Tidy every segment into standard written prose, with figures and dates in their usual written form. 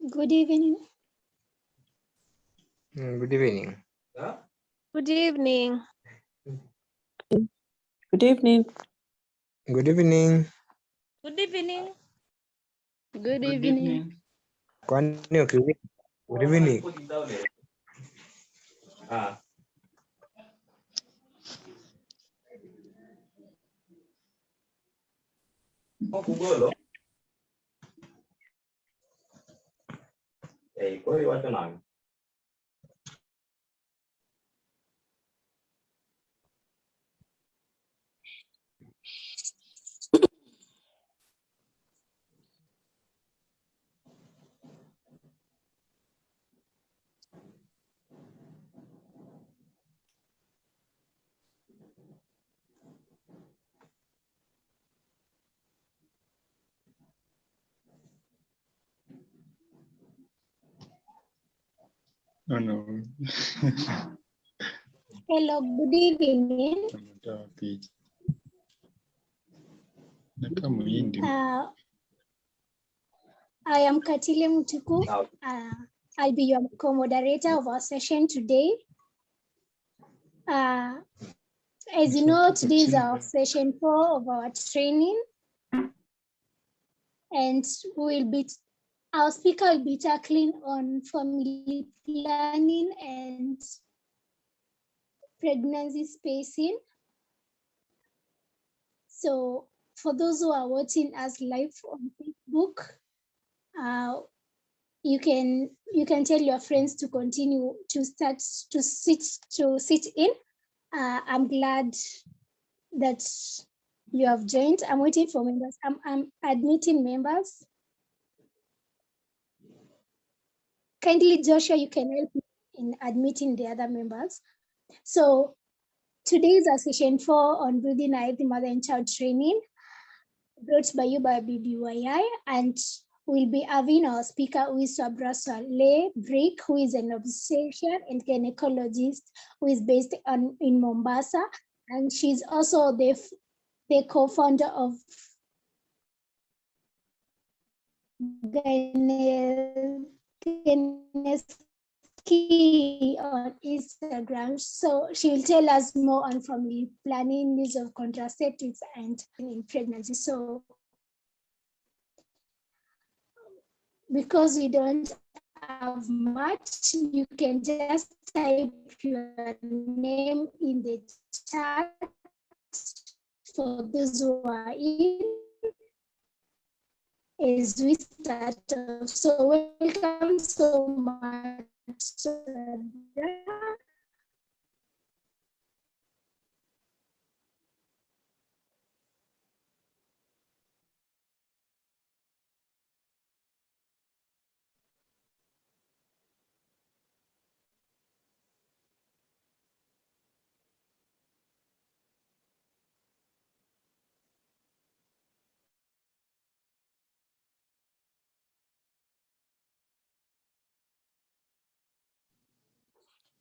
Good evening. Good evening. Good evening. Good evening. Good evening. Good evening. Good evening. Kwani ukiwi- Good evening. Oh no. Hello, good evening. I am Katile Mutuku. I'll be your co-moderator of our session today. As you know, today is our session 4 of our training. And our speaker will be tackling on family planning and pregnancy spacing. So for those who are watching us live on Facebook, you can tell your friends to continue to sit in. I'm glad that you have joined. I'm waiting for members. I'm admitting members. Kindly, Joshua, you can help me in admitting the other members. So today is our session 4 on building a healthy mother and child training, brought by you by BBYI, and we'll be having our speaker who is Subdermal Brick, who is an obstetrician and gynecologist who is based in Mombasa, and she's also the co-founder of on Instagram. So she will tell us more on family planning, use of contraceptives, and in pregnancy. So because we don't have much, you can just type your name in the chat for those who are in as we start off. So welcome so much.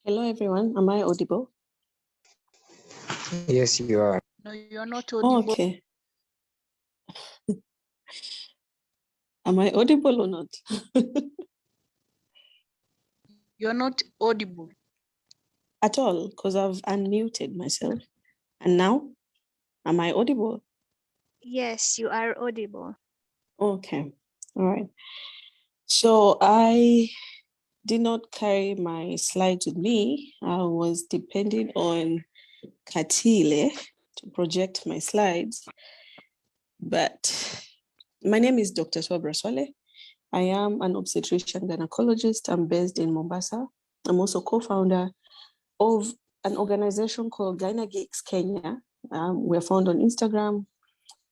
Hello, everyone. Am I audible? Yes, you are. No, you're not audible. Okay. Am I audible or not? You're not audible. At all, because I've unmuted myself. And now, am I audible? Yes, you are audible. Okay. All right. So I did not carry my slides with me. I was depending on Katile to project my slides. But my name is Dr. Subdermal. I am an obstetrician gynecologist. I'm based in Mombasa. I'm also co-founder of an organization called Gynageeks Kenya. We're found on Instagram,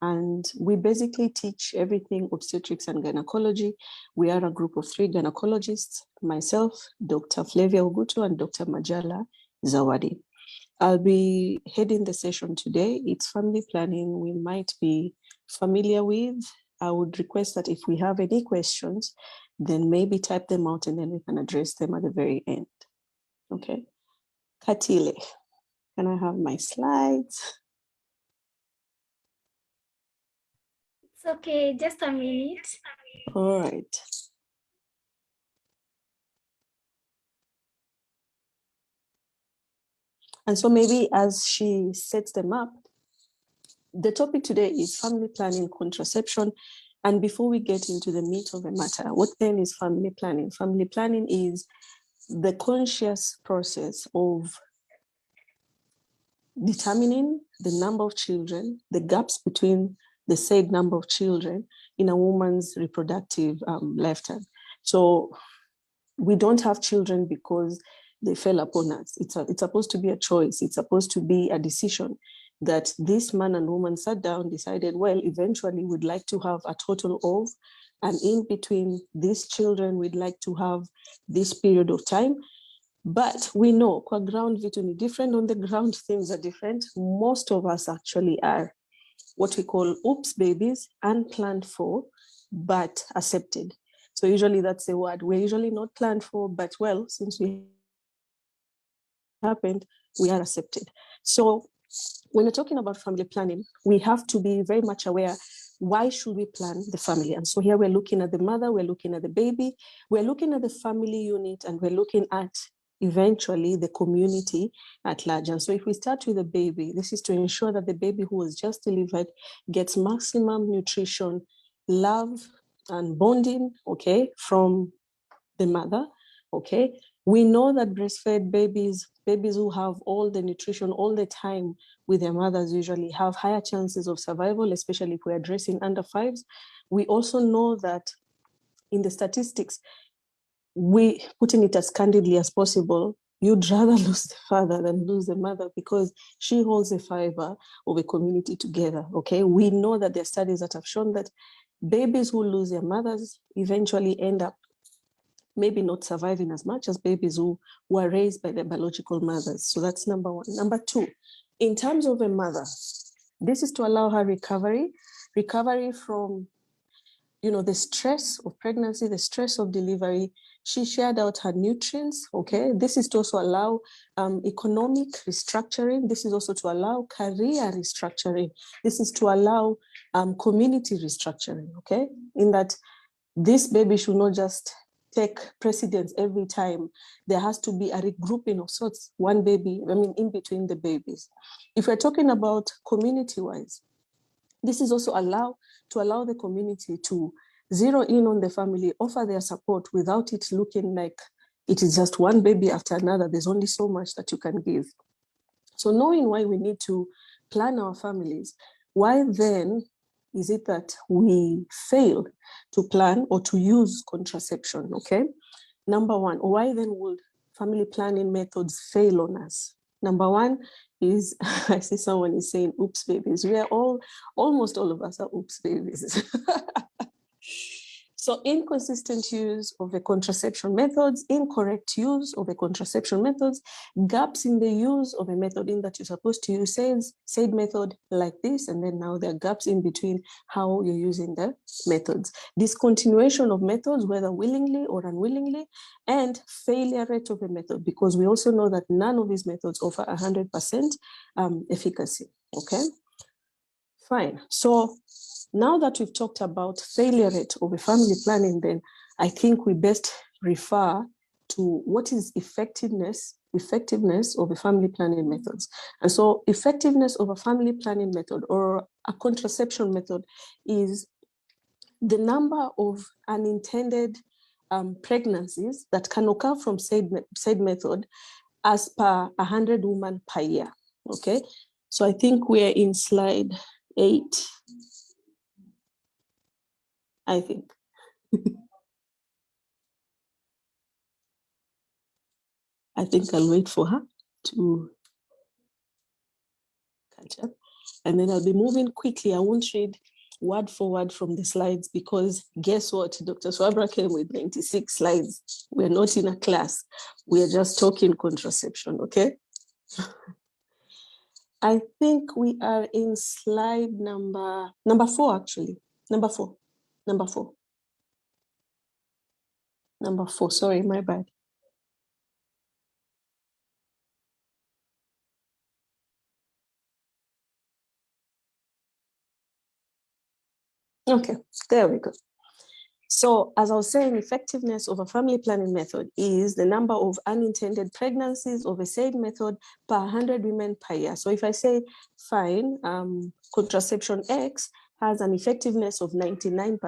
and we basically teach everything obstetrics and gynecology. We are a group of 3 gynecologists, myself, Dr. Flavia Ugutu, and Dr. Majala Zawadi. I'll be heading the session today. It's family planning we might be familiar with. I would request that if we have any questions, then maybe type them out and then we can address them at the very end. Okay. Katile, can I have my slides? It's okay, just a minute. All right. And so maybe as she sets them up, the topic today is family planning contraception. And before we get into the meat of the matter, what then is family planning? Family planning is the conscious process of determining the number of children, the gaps between the said number of children in a woman's reproductive lifetime. So we don't have children because they fell upon us. It's supposed to be a choice. It's supposed to be a decision that this man and woman sat down, decided, well, eventually we'd like to have a total of, and in between these children, we'd like to have this period of time. But we know, kwa ground vitu ni different, on the ground things are different. Most of us actually are what we call oops babies, unplanned for, but accepted. So usually that's a word we're usually not planned for, but well, since we happened, we are accepted. So when you're talking about family planning, we have to be very much aware, why should we plan the family? And so here we're looking at the mother, we're looking at the baby, we're looking at the family unit, and we're looking at eventually the community at large. And so if we start with the baby, this is to ensure that the baby who was just delivered gets maximum nutrition, love, and bonding, okay, from the mother, okay? We know that breastfed babies who have all the nutrition all the time with their mothers usually have higher chances of survival, especially if we're addressing under fives. We also know that in the statistics, we putting it as candidly as possible, you'd rather lose the father than lose the mother because she holds the fiber of a community together, okay? We know that there are studies that have shown that babies who lose their mothers eventually end up maybe not surviving as much as babies who were raised by their biological mothers. So that's number one. Number two, in terms of a mother, this is to allow her recovery from, you know, the stress of pregnancy, the stress of delivery. She shared out her nutrients, okay? This is to also allow economic restructuring. This is also to allow career restructuring. This is to allow community restructuring, okay? In that this baby should not just take precedence every time. There has to be a regrouping of sorts, one baby, in between the babies. If we're talking about community-wise, this is also to allow the community to zero in on the family, offer their support without it looking like it is just one baby after another. There's only so much that you can give. So knowing why we need to plan our families, why then is it that we fail to plan or to use contraception, okay? Number one, why then would family planning methods fail on us? Number one is, I see someone is saying, oops, babies. We are almost all of us are oops, babies. So inconsistent use of the contraception methods, incorrect use of the contraception methods, gaps in the use of a method in that you're supposed to use said method like this, and then now there are gaps in between how you're using the methods. Discontinuation of methods, whether willingly or unwillingly, and failure rate of a method, because we also know that none of these methods offer 100% efficacy, okay? Fine, so now that we've talked about failure rate of a family planning, then I think we best refer to what is effectiveness of a family planning methods. And so effectiveness of a family planning method or a contraception method is the number of unintended pregnancies that can occur from said method as per 100 women per year, okay? So I think we're in slide 8. I think. I think I'll wait for her to catch up. And then I'll be moving quickly. I won't read word for word from the slides because guess what? Dr. Swabra came with 96 slides. We're not in a class. We're just talking contraception, okay? I think we are in slide number 4, actually. Number four, sorry, my bad. Okay, there we go. So as I was saying, effectiveness of a family planning method is the number of unintended pregnancies of a said method per 100 women per year. So if I say, fine, contraception X has an effectiveness of 99%,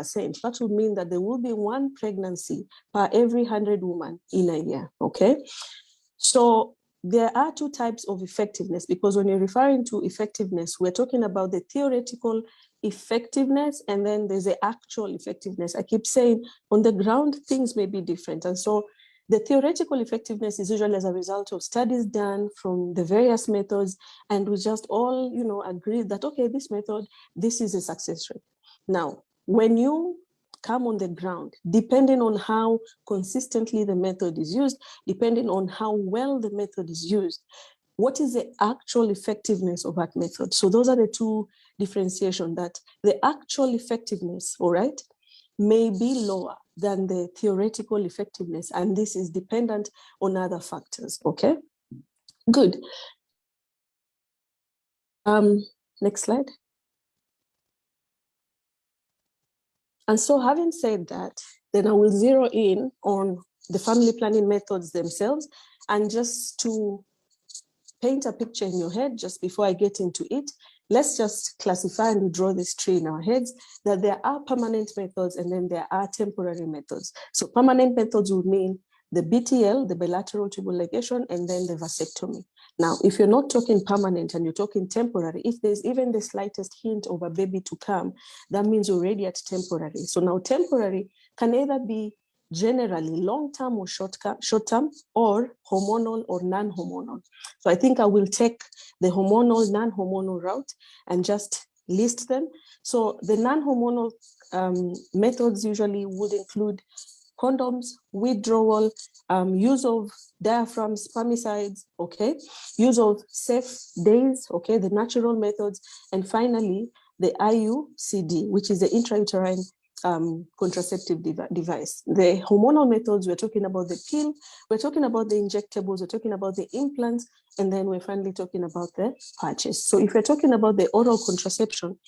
that would mean that there will be one pregnancy per every 100 women in a year, okay? So there are two types of effectiveness, because when you're referring to effectiveness, we're talking about the theoretical effectiveness, and then there's the actual effectiveness. I keep saying on the ground, things may be different. And so the theoretical effectiveness is usually as a result of studies done from the various methods, and we just all, agree that, okay, this method, this is a success rate. Now, when you come on the ground, depending on how consistently the method is used, depending on how well the method is used, what is the actual effectiveness of that method? So those are the two differentiation, that the actual effectiveness, all right, may be lower than the theoretical effectiveness, and this is dependent on other factors, okay? Good. Next slide. And so having said that, then I will zero in on the family planning methods themselves, and just to paint a picture in your head just before I get into it, let's just classify and draw this tree in our heads, that there are permanent methods and then there are temporary methods. So permanent methods would mean the BTL, the bilateral tribulation, and then the vasectomy. Now, if you're not talking permanent and you're talking temporary, if there's even the slightest hint of a baby to come, that means you're already at temporary. So now temporary can either be generally long-term or short-term, or hormonal or non-hormonal. So I think I will take the hormonal, non-hormonal route and just list them. So the non-hormonal methods usually would include condoms, withdrawal, use of diaphragms, spermicides, okay, use of safe days, okay, the natural methods, and finally the IUCD, which is the intrauterine contraceptive device. The hormonal methods, we're talking about the pill, we're talking about the injectables, we're talking about the implants, and then we're finally talking about the patches. So if we're talking about the oral contraception,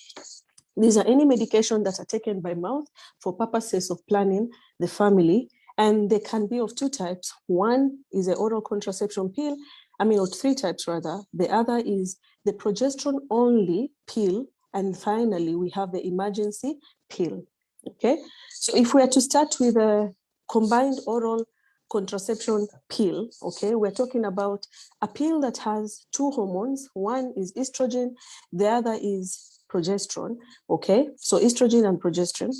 these are any medication that are taken by mouth for purposes of planning the family, and they can be of two types. One is the oral contraception pill, or three types rather. The other is the progesterone only pill, and finally we have the emergency pill. Okay, so if we are to start with a combined oral contraception pill, okay, we're talking about a pill that has two hormones. One is estrogen, the other is progesterone, okay? So estrogen and progesterone,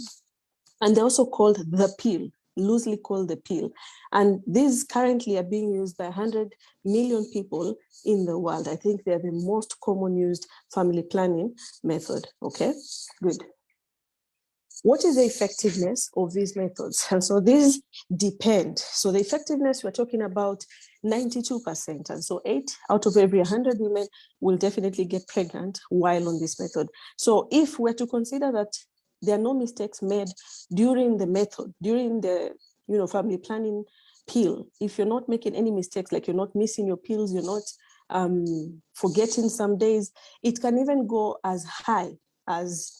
and they're also called the pill, loosely called the pill. And these currently are being used by 100 million people in the world. I think they're the most common used family planning method, okay? Good. What is the effectiveness of these methods? And so these depend. So the effectiveness, we're talking about 92%. And so 8 out of every 100 women will definitely get pregnant while on this method. So if we're to consider that there are no mistakes made during the method, during the family planning pill, if you're not making any mistakes, like you're not missing your pills, you're not forgetting some days, it can even go as high as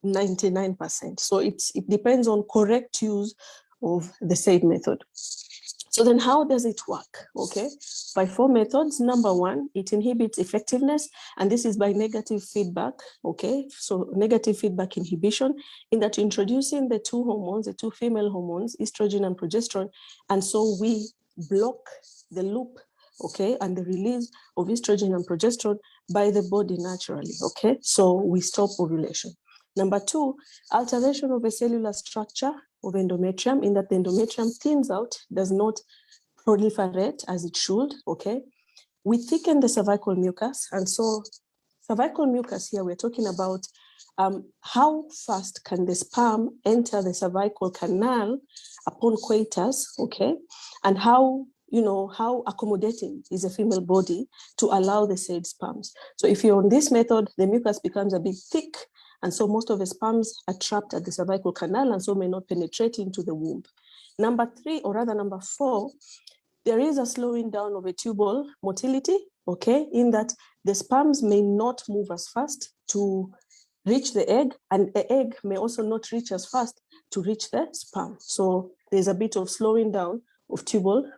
99%. So it depends on correct use of the said method. So then how does it work? Okay, by 4 methods. Number 1, it inhibits effectiveness, and this is by negative feedback. Okay, so negative feedback inhibition, in that introducing the two hormones, the two female hormones, estrogen and progesterone, and so we block the loop, okay, and the release of estrogen and progesterone by the body naturally. Okay, so we stop ovulation. Number 2, alteration of the cellular structure of endometrium, in that the endometrium thins out, does not proliferate as it should, okay? We thicken the cervical mucus, and so cervical mucus here, we're talking about how fast can the sperm enter the cervical canal upon coitus, okay? And how accommodating is a female body to allow the said sperms. So if you're on this method, the mucus becomes a bit thick, and so most of the sperms are trapped at the cervical canal and so may not penetrate into the womb. Number 3, or rather number 4, there is a slowing down of a tubal motility, okay, in that the sperms may not move as fast to reach the egg, and the egg may also not reach as fast to reach the sperm. So there's a bit of slowing down of tubal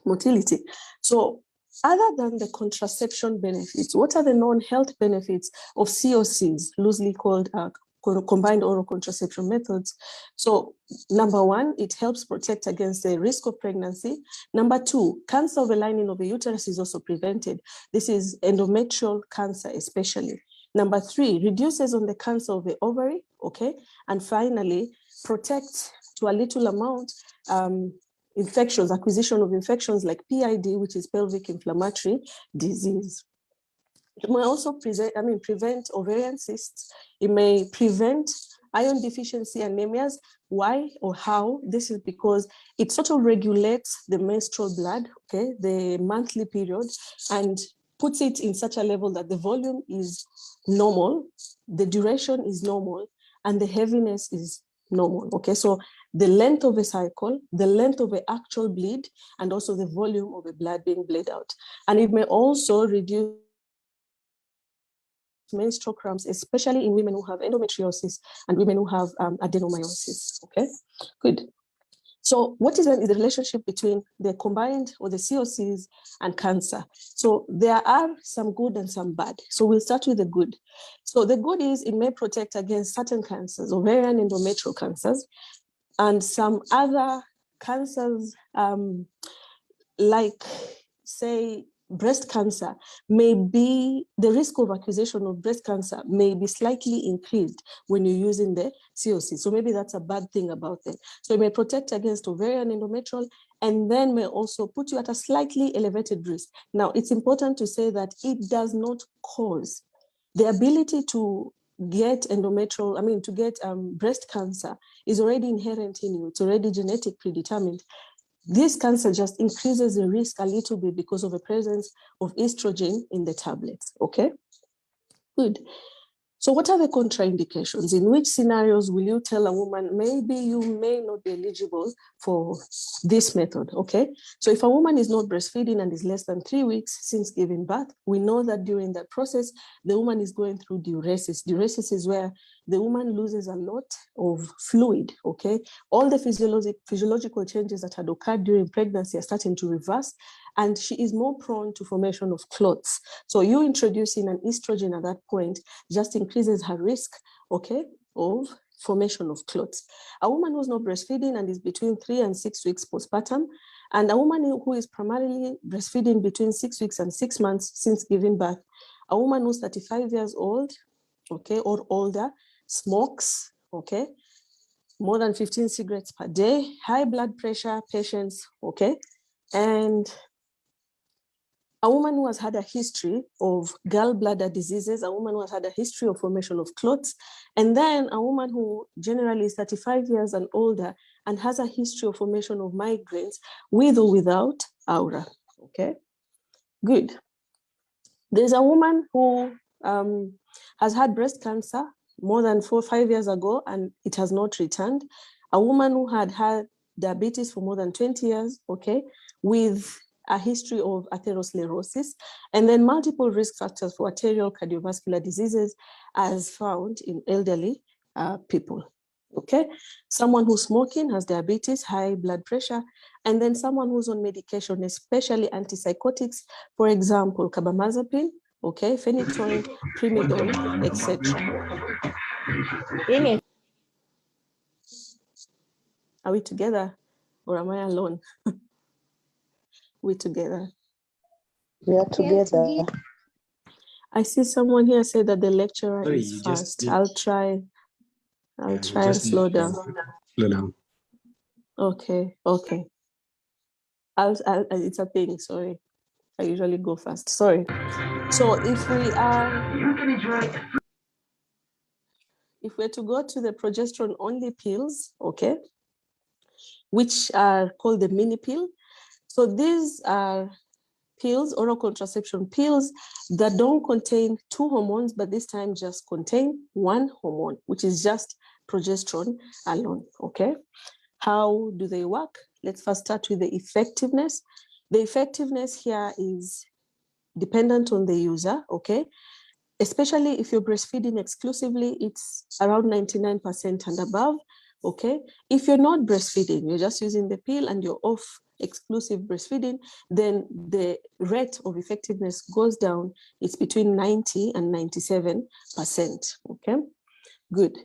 motility. So other than the contraception benefits, what are the non-health benefits of COCs, loosely called combined oral contraception methods? So number one, it helps protect against the risk of pregnancy. Number two, cancer of the lining of the uterus is also prevented. This is endometrial cancer especially. Number three, reduces on the cancer of the ovary, okay? And finally, protects to a little amount infections, acquisition of infections like PID, which is pelvic inflammatory disease. It may also prevent ovarian cysts. It may prevent iron deficiency anemias. Why or how? This is because it sort of regulates the menstrual blood, okay, the monthly period, and puts it in such a level that the volume is normal, the duration is normal, and the heaviness is normal, okay? So the length of a cycle, the length of the actual bleed, and also the volume of the blood being bled out. And it may also reduce menstrual cramps, especially in women who have endometriosis and women who have adenomyosis, okay? Good. So what is the relationship between the combined or the COCs and cancer? So there are some good and some bad. So we'll start with the good. So the good is it may protect against certain cancers, ovarian endometrial cancers, and some other cancers like, say, breast cancer may be, the risk of acquisition of breast cancer may be slightly increased when you're using the COC. So maybe that's a bad thing about them. So it may protect against ovarian endometrial and then may also put you at a slightly elevated risk. Now, it's important to say that it does not cause the ability to get endometrial, to get breast cancer is already inherent in you. It's already genetic predetermined. This cancer just increases the risk a little bit because of the presence of estrogen in the tablets, okay? Good. So what are the contraindications? In which scenarios will you tell a woman, maybe you may not be eligible for this method, okay? So if a woman is not breastfeeding and is less than 3 weeks since giving birth, we know that during that process, the woman is going through diuresis. Diuresis is where the woman loses a lot of fluid, okay? All the physiological changes that had occurred during pregnancy are starting to reverse, and she is more prone to formation of clots. So you introducing an estrogen at that point just increases her risk, okay, of formation of clots. A woman who's not breastfeeding and is between 3 and 6 weeks postpartum, and a woman who is primarily breastfeeding between 6 weeks and 6 months since giving birth, a woman who's 35 years old, okay, or older, smokes, okay, more than 15 cigarettes per day, high blood pressure patients, okay, and a woman who has had a history of gallbladder diseases, a woman who has had a history of formation of clots, and then a woman who generally is 35 years and older and has a history of formation of migraines with or without aura, okay? Good. There's a woman who has had breast cancer more than 4 or 5 years ago and it has not returned. A woman who had had diabetes for more than 20 years, okay, with a history of atherosclerosis, and then multiple risk factors for arterial cardiovascular diseases as found in elderly people, okay? Someone who's smoking, has diabetes, high blood pressure, and then someone who's on medication, especially antipsychotics, for example, carbamazepine, okay, phenytoin, primidone, etc. Are we together or am I alone? We're together. We are together. I see someone here say that the lecturer is fast. I'll try and slow down. Slow down. Okay. It's a thing, sorry. I usually go fast, sorry. So if we're to go to the progesterone only pills, okay, which are called the mini pill. So these are pills, oral contraception pills that don't contain 2 hormones, but this time just contain 1 hormone, which is just progesterone alone, okay? How do they work? Let's first start with the effectiveness. The effectiveness here is dependent on the user, okay? especially if you're breastfeeding exclusively, it's around 99% and above, okay? If you're not breastfeeding, you're just using the pill and you're off exclusive breastfeeding, then the rate of effectiveness goes down. It's between 90 and 97%, okay? Good.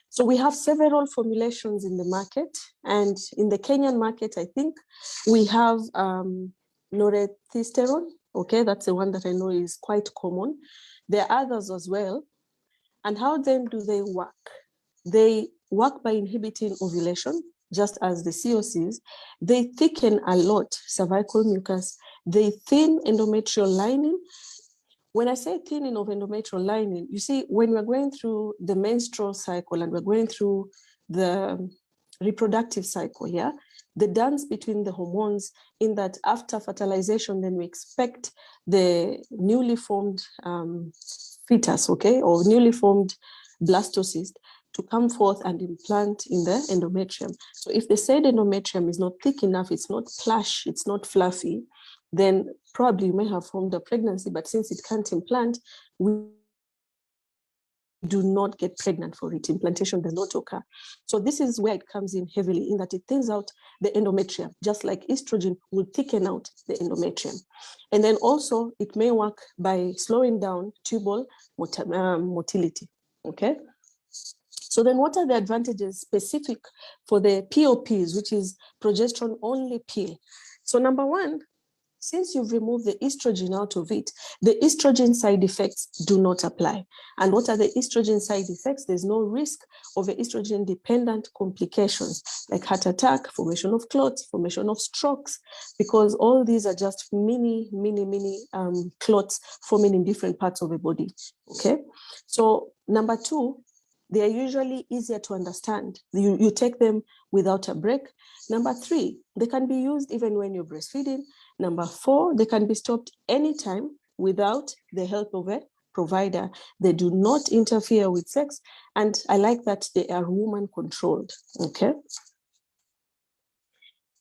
So we have several formulations in the market, and in the Kenyan market, I think we have norethisterone, okay? That's the one that I know is quite common. There are others as well. And how then do they work? They work by inhibiting ovulation, just as the COCs. They thicken a lot cervical mucus. They thin endometrial lining. When I say thinning of endometrial lining, you see, when we're going through the menstrual cycle and we're going through the reproductive cycle, yeah, the dance between the hormones, in that after fertilization, then we expect the newly formed fetus, okay, or newly formed blastocyst to come forth and implant in the endometrium. So if the said endometrium is not thick enough, it's not plush, it's not fluffy, then probably you may have formed a pregnancy, but since it can't implant, we do not get pregnant for it. Implantation does not occur. So this is where it comes in heavily, in that it thins out the endometrium, just like estrogen will thicken out the endometrium. And then also it may work by slowing down tubal motility, okay? So then what are the advantages specific for the POPs, which is progesterone only pill? So number one, since you've removed the estrogen out of it, the estrogen side effects do not apply. And what are the estrogen side effects? There's no risk of estrogen-dependent complications like heart attack, formation of clots, formation of strokes, because all these are just mini clots forming in different parts of the body, okay? So number two, they are usually easier to understand. You take them without a break. Number three, they can be used even when you're breastfeeding. Number four, they can be stopped anytime without the help of a provider. They do not interfere with sex. And I like that they are woman controlled, okay?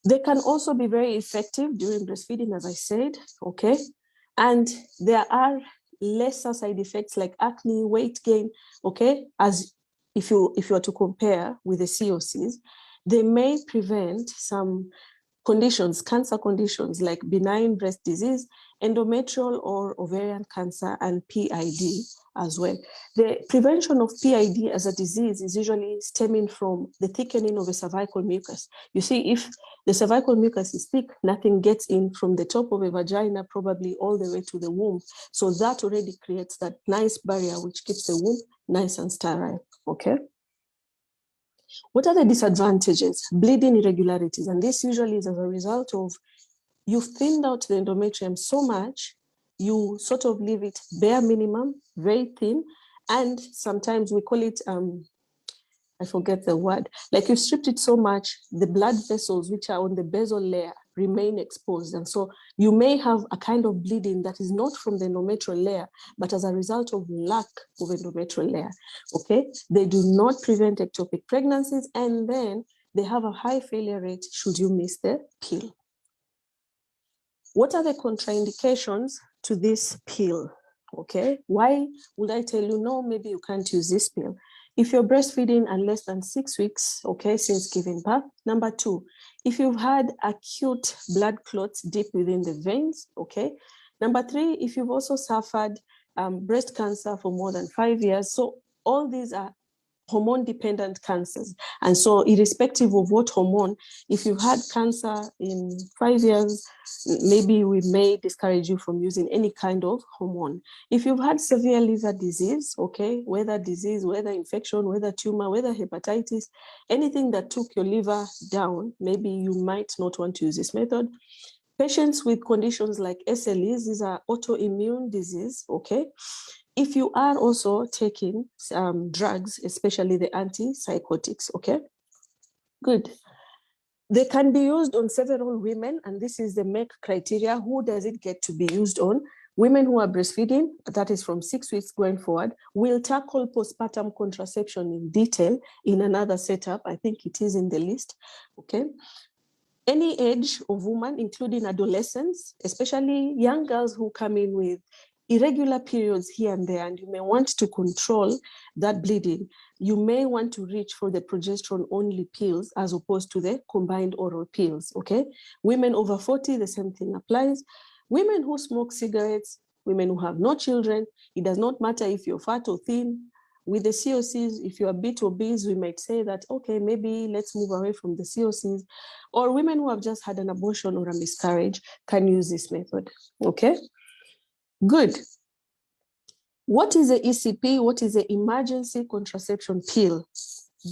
They can also be very effective during breastfeeding, as I said, okay? And there are lesser side effects like acne, weight gain, okay? As if you are to compare with the COCs, they may prevent some conditions, cancer conditions like benign breast disease, endometrial or ovarian cancer, and PID as well. The prevention of PID as a disease is usually stemming from the thickening of the cervical mucus. You see, if the cervical mucus is thick, nothing gets in from the top of a vagina, probably all the way to the womb. So that already creates that nice barrier which keeps the womb nice and sterile, okay? What are the disadvantages? Bleeding irregularities, and this usually is as a result of you've thinned out the endometrium so much, you sort of leave it bare minimum, very thin, and sometimes we call it, I forget the word, like you've stripped it so much, the blood vessels which are on the basal layer remain exposed. And so you may have a kind of bleeding that is not from the endometrial layer, but as a result of lack of endometrial layer, okay? They do not prevent ectopic pregnancies, and then they have a high failure rate should you miss the pill. What are the contraindications to this pill, okay? Why would I tell you, no, maybe you can't use this pill? If you're breastfeeding and less than 6 weeks, okay, since giving birth. Number two, if you've had acute blood clots deep within the veins, okay. Number three, if you've also suffered breast cancer for more than 5 years. So all these are hormone-dependent cancers. And so irrespective of what hormone, if you've had cancer in 5 years, maybe we may discourage you from using any kind of hormone. If you've had severe liver disease, okay, whether disease, whether infection, whether tumor, whether hepatitis, anything that took your liver down, maybe you might not want to use this method. Patients with conditions like SLEs, these are autoimmune disease, okay? If you are also taking drugs, especially the antipsychotics, okay? Good. They can be used on several women, and this is the MEC criteria. Who does it get to be used on? Women who are breastfeeding, that is from 6 weeks going forward. We'll tackle postpartum contraception in detail in another setup. I think it is in the list, okay? Any age of woman, including adolescents, especially young girls who come in with irregular periods here and there, and you may want to control that bleeding, you may want to reach for the progesterone-only pills as opposed to the combined oral pills, okay? Women over 40, the same thing applies. Women who smoke cigarettes, women who have no children, it does not matter if you're fat or thin. With the COCs, if you're a bit obese, we might say that, okay, maybe let's move away from the COCs. Or women who have just had an abortion or a miscarriage can use this method, okay? Good. What is the ECP? What is the emergency contraception pill?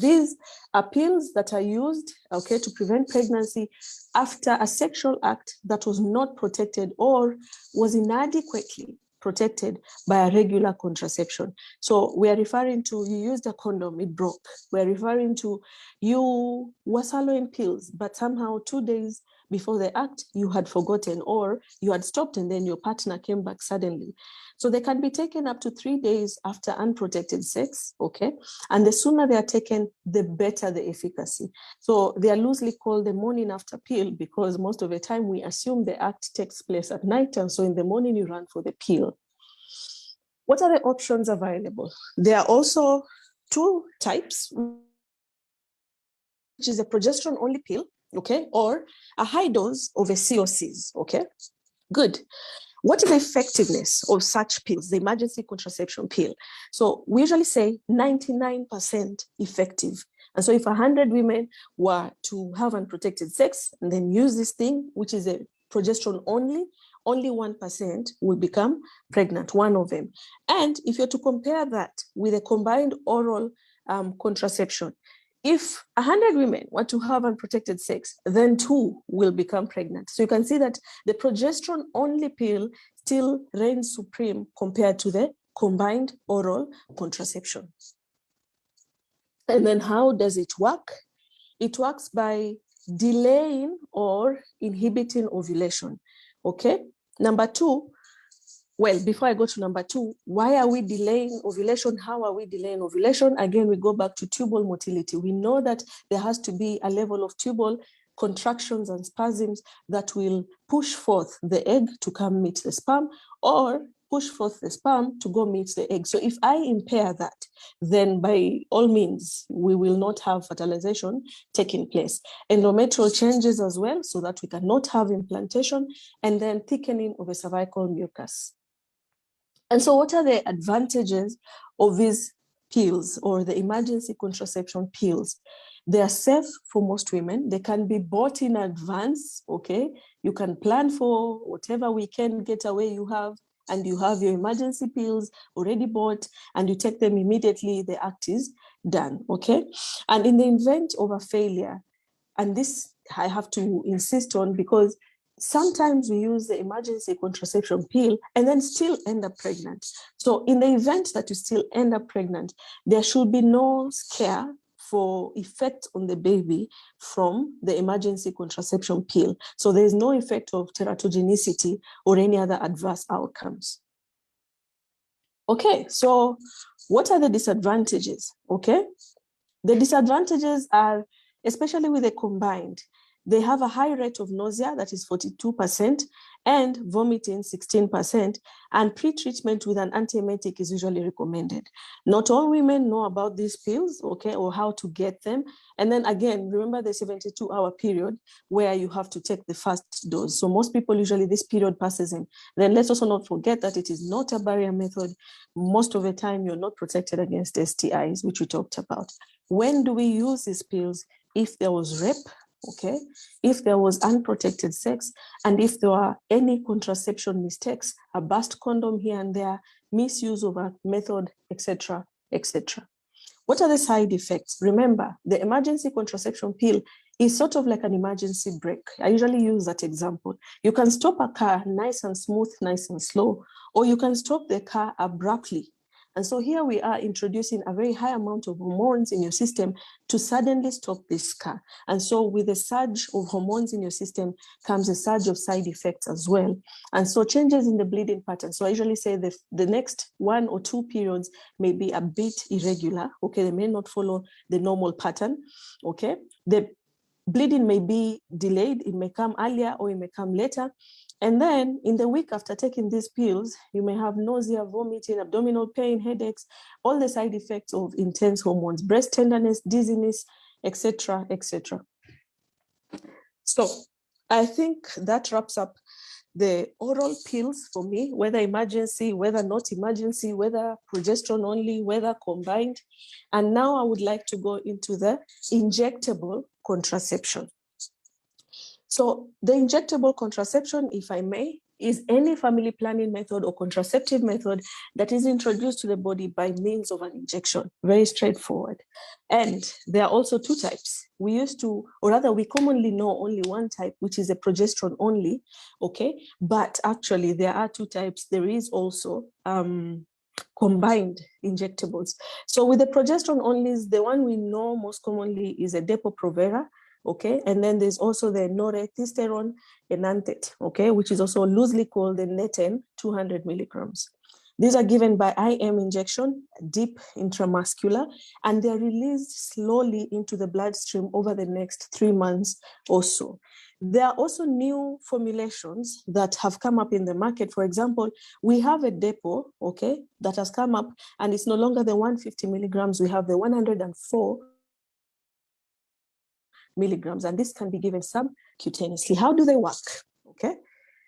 These are pills that are used, okay, to prevent pregnancy after a sexual act that was not protected or was inadequately protected by a regular contraception. So we are referring to, you used a condom, it broke. We're referring to, you were swallowing pills, but somehow 2 days before the act, you had forgotten or you had stopped and then your partner came back suddenly. So they can be taken up to 3 days after unprotected sex, okay? And the sooner they are taken, the better the efficacy. So they are loosely called the morning after pill because most of the time we assume the act takes place at night, and so in the morning you run for the pill. What are the options available? There are also 2 types, which is a progesterone-only pill, okay, or a high dose of a COCs, okay? Good. What is the effectiveness of such pills, the emergency contraception pill? So we usually say 99% effective. And so if 100 women were to have unprotected sex and then use this thing, which is a progesterone only 1% will become pregnant, one of them. And if you're to compare that with a combined oral contraception, if 100 women want to have unprotected sex, then 2 will become pregnant. So you can see that the progesterone-only pill still reigns supreme compared to the combined oral contraception. And then how does it work? It works by delaying or inhibiting ovulation, okay? Number 2, well, before I go to number 2, why are we delaying ovulation? How are we delaying ovulation? Again, we go back to tubal motility. We know that there has to be a level of tubal contractions and spasms that will push forth the egg to come meet the sperm or push forth the sperm to go meet the egg. So if I impair that, then by all means, we will not have fertilization taking place. Endometrial changes as well, so that we cannot have implantation, and then thickening of the cervical mucus. And so what are the advantages of these pills or the emergency contraception pills? They are safe for most women. They can be bought in advance, okay? You can plan for whatever weekend getaway you have, and you have your emergency pills already bought, and you take them immediately, the act is done, okay? And in the event of a failure, and this I have to insist on because sometimes we use the emergency contraception pill and then still end up pregnant. So in the event that you still end up pregnant, there should be no scare for effect on the baby from the emergency contraception pill. So there is no effect of teratogenicity or any other adverse outcomes. Okay, so what are the disadvantages? Okay, the disadvantages are, especially with the combined, they have a high rate of nausea, that is 42%, and vomiting 16%, and pre-treatment with an antiemetic is usually recommended. Not all women know about these pills, okay, or how to get them. And then again, remember the 72-hour period where you have to take the first dose. So most people usually this period passes in. Then let's also not forget that it is not a barrier method. Most of the time you're not protected against STIs, which we talked about. When do we use these pills? If there was rape, okay, if there was unprotected sex, and if there are any contraception mistakes, a burst condom here and there, misuse of a method, etc., etc. What are the side effects? Remember, the emergency contraception pill is sort of like an emergency brake. I usually use that example. You can stop a car nice and smooth, nice and slow, or you can stop the car abruptly. And so here we are introducing a very high amount of hormones in your system to suddenly stop this car. And so with a surge of hormones in your system comes a surge of side effects as well. And so changes in the bleeding pattern. So I usually say the next 1 or 2 periods may be a bit irregular. Okay, they may not follow the normal pattern. Okay, the bleeding may be delayed. It may come earlier or it may come later. And then in the week after taking these pills, you may have nausea, vomiting, abdominal pain, headaches, all the side effects of intense hormones, breast tenderness, dizziness, etc., etc. So I think that wraps up the oral pills for me, whether emergency, whether not emergency, whether progesterone only, whether combined. And now I would like to go into the injectable contraception. So the injectable contraception, if I may, is any family planning method or contraceptive method that is introduced to the body by means of an injection. Very straightforward. And there are also two types. We used to, or rather we commonly know only one type, which is a progesterone only, okay? But actually there are two types. There is also combined injectables. So with the progesterone only, the one we know most commonly is a Depo-Provera, okay? And then there's also the norethisterone enanthet, okay? Which is also loosely called the Neten 200 milligrams. These are given by IM injection, deep intramuscular, and they're released slowly into the bloodstream over the next 3 months or so. There are also new formulations that have come up in the market. For example, we have a Depo, okay, that has come up, and it's no longer the 150 milligrams. We have the 104 milligrams, and this can be given subcutaneously. How do they work? Okay.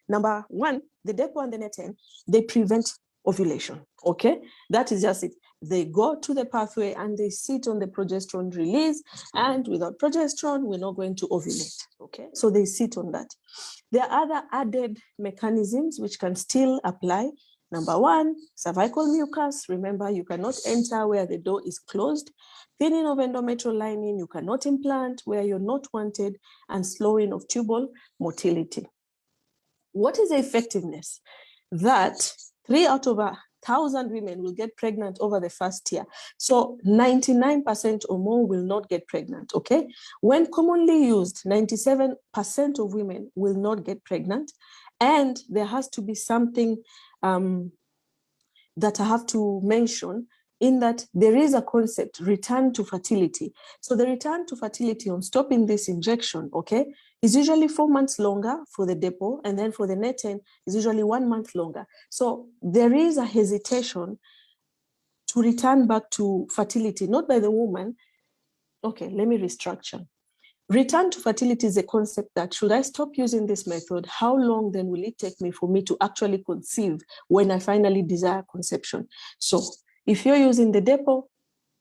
Number one, the Depo and the Neten, they prevent ovulation. Okay. That is just it. They go to the pathway and they sit on the progesterone release, and without progesterone, we're not going to ovulate. Okay. So they sit on that. There are other added mechanisms which can still apply. Number one, cervical mucus. Remember, you cannot enter where the door is closed. Thinning of endometrial lining, you cannot implant where you're not wanted, and slowing of tubal motility. What is the effectiveness? That 3 out of 1,000 women will get pregnant over the first year. So 99% or more will not get pregnant, okay? When commonly used, 97% of women will not get pregnant. And there has to be something that I have to mention, in that there is a concept, return to fertility. So the return to fertility on stopping this injection, okay, is usually 4 months longer for the Depo, and then for the Neten is usually 1 month longer. So there is a hesitation to return back to fertility, not by the woman. Okay, let me restructure. Return to fertility is a concept that, should I stop using this method, how long then will it take me for me to actually conceive when I finally desire conception? So if you're using the Depo,